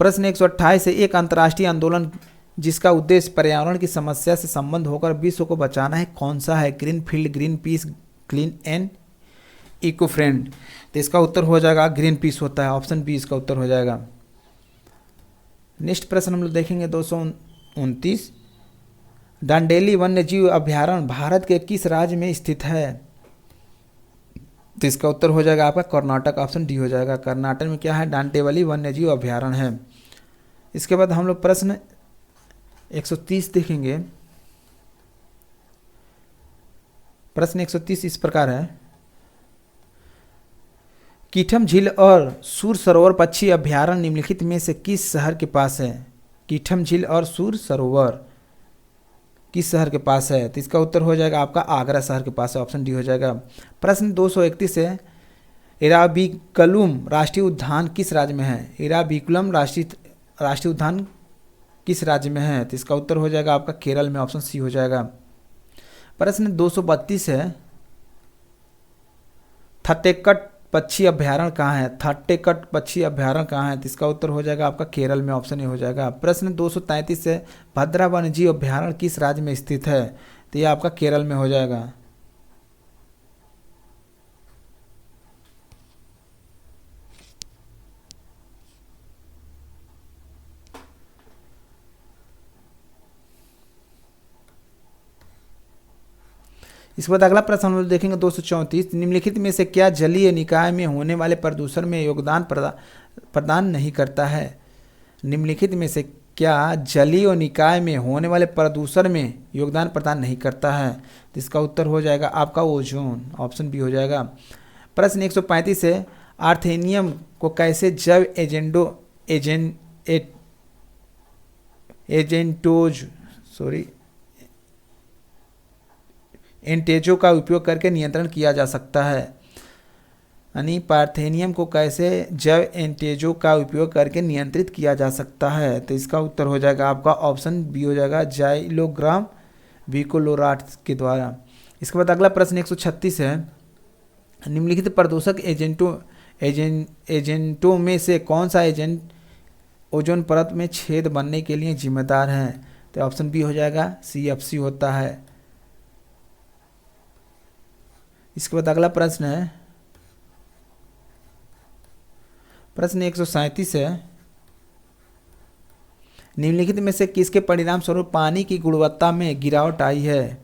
प्रश्न 128 से, एक अंतर्राष्ट्रीय आंदोलन जिसका उद्देश्य पर्यावरण की समस्या से संबंध होकर विश्व को बचाना है, कौन सा है, green field, green peace, clean and eco friend. तो इसका उत्तर हो जाएगा ग्रीन पीस होता है। ऑप्शन बी इसका उत्तर हो जाएगा। नेक्स्ट प्रश्न हम लोग देखेंगे 229, डांडेली वन्यजीव अभ्यारण्य भारत के किस राज्य में स्थित है, तो इसका उत्तर हो जाएगा आपका कर्नाटक। ऑप्शन डी हो जाएगा। कर्नाटक में क्या है, डांडेवली वन्यजीव अभ्यारण्य है। इसके बाद हम लोग प्रश्न 130 देखेंगे। प्रश्न 130 इस प्रकार है, कीठम झील और सूर सरोवर पक्षी अभ्यारण्य निम्नलिखित में से किस शहर के पास है। कीठम झील और सूर सरोवर किस शहर के पास है, तो इसका उत्तर हो जाएगा आपका आगरा शहर के पास है। ऑप्शन डी हो जाएगा। प्रश्न 231 है, इराविकुलम राष्ट्रीय उद्यान किस राज्य में है। इराविकुलम राष्ट्रीय उद्यान किस राज्य में है, तो इसका उत्तर हो जाएगा आपका केरल में। ऑप्शन सी हो जाएगा। प्रश्न 232 है, थट्टेकट पक्षी अभ्यारण्य कहाँ है। थट्टेकट पक्षी अभ्यारण्य कहाँ है, तो इसका उत्तर हो जाएगा आपका केरल में। ऑप्शन ए हो जाएगा। प्रश्न 233 है, भद्रा वन्यजीव अभ्यारण्य किस राज्य में स्थित है, तो ये आपका केरल में हो जाएगा। इसके बाद अगला प्रश्न हम लोग देखेंगे 234, निम्नलिखित में से क्या जलीय निकाय में होने वाले प्रदूषण में योगदान प्रदान नहीं करता है। निम्नलिखित में से क्या जलीय निकाय में होने वाले प्रदूषण में योगदान प्रदान नहीं करता है, तो इसका उत्तर हो जाएगा आपका ओजोन। ऑप्शन बी हो जाएगा। प्रश्न 135 है, आर्थेनियम को कैसे जैव एंटेजो का उपयोग करके नियंत्रण किया जा सकता है। यानी पार्थेनियम को कैसे जैव एंटेजो का उपयोग करके नियंत्रित किया जा सकता है, तो इसका उत्तर हो जाएगा आपका ऑप्शन बी हो जाएगा, जाइलोग्राम विकोलोराट के द्वारा। इसके बाद अगला प्रश्न 136 है, निम्नलिखित प्रदूषक एजेंटों में से कौन सा एजेंट ओजोन परत में छेद बनने के लिए जिम्मेदार है, तो ऑप्शन बी हो जाएगा, CFC होता है। इसके बाद अगला प्रश्न है प्रश्न 137 है, निम्नलिखित में से किसके परिणाम स्वरूप पानी की गुणवत्ता में गिरावट आई है?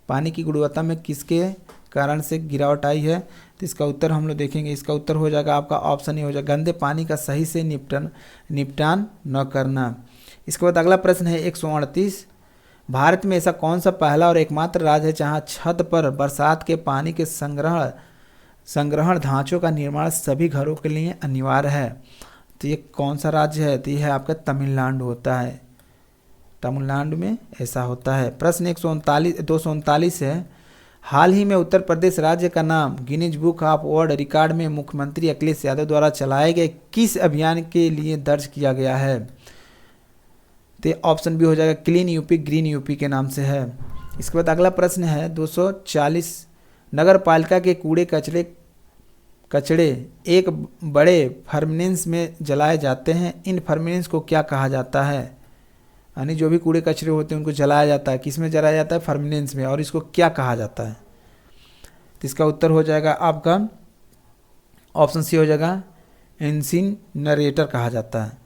पानी की गुणवत्ता में किसके कारण से गिरावट आई है? तो इसका उत्तर हम लोग देखेंगे। इसका उत्तर हो जाएगा आपका ऑप्शन ही हो जाएगा, गंदे पानी का सही से निपटान न करना। इसके बाद अगला प्रश्न है 138, भारत में ऐसा कौन सा पहला और एकमात्र राज्य है जहां छत पर बरसात के पानी के संग्रहण ढांचों का निर्माण सभी घरों के लिए अनिवार्य है? तो ये कौन सा राज्य है? तो ये है आपका तमिलनाडु होता है। तमिलनाडु में ऐसा होता है। प्रश्न 239 है, हाल ही में उत्तर प्रदेश राज्य का नाम Guinness book of world record में मुख्यमंत्री अखिलेश यादव द्वारा चलाए गए किस अभियान के लिए दर्ज किया गया है? तो ऑप्शन भी हो जाएगा, क्लीन यूपी ग्रीन यूपी के नाम से है। इसके बाद अगला प्रश्न है 240, नगर पालिका के कूड़े कचड़े एक बड़े फर्नेस में जलाए जाते हैं, इन फर्नेस को क्या कहा जाता है? यानी जो भी कूड़े कचरे होते हैं उनको जलाया जाता है, किस में जलाया जाता है? फर्नेस में। और इसको क्या कहा जाता है? तो इसका उत्तर हो जाएगा आपका ऑप्शन सी हो जाएगा, इंसिनरेटर कहा जाता है।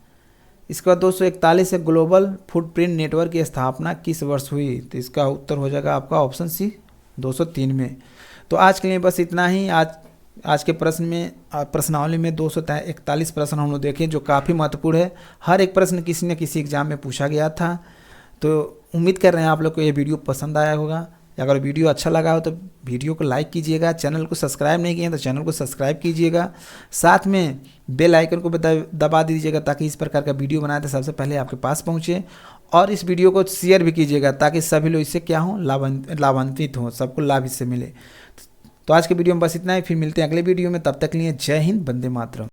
इसके बाद 241 है, ग्लोबल फुटप्रिंट नेटवर्क की स्थापना किस वर्ष हुई? तो इसका उत्तर हो जाएगा आपका ऑप्शन सी 203 में। तो आज के लिए बस इतना ही। आज के प्रश्नावली में 241 प्रश्न हम लोग देखे जो काफ़ी महत्वपूर्ण है। हर एक प्रश्न किसी न किसी एग्जाम में पूछा गया था। तो उम्मीद कर रहे हैं आप लोग को ये वीडियो पसंद आया होगा। अगर वीडियो अच्छा लगा हो तो वीडियो को लाइक कीजिएगा, चैनल को सब्सक्राइब नहीं किए तो चैनल को सब्सक्राइब कीजिएगा, साथ में बेल आइकन को दबा दीजिएगा ताकि इस प्रकार का वीडियो बनाए तो सबसे पहले आपके पास पहुँचे। और इस वीडियो को शेयर भी कीजिएगा ताकि सभी लोग इससे क्या हों, लाभान्वित हों, सबको लाभ इससे मिले। तो आज के वीडियो में बस इतना ही, फिर मिलते हैं अगले वीडियो में। तब तक के लिए जय हिंद, वंदे मातरम।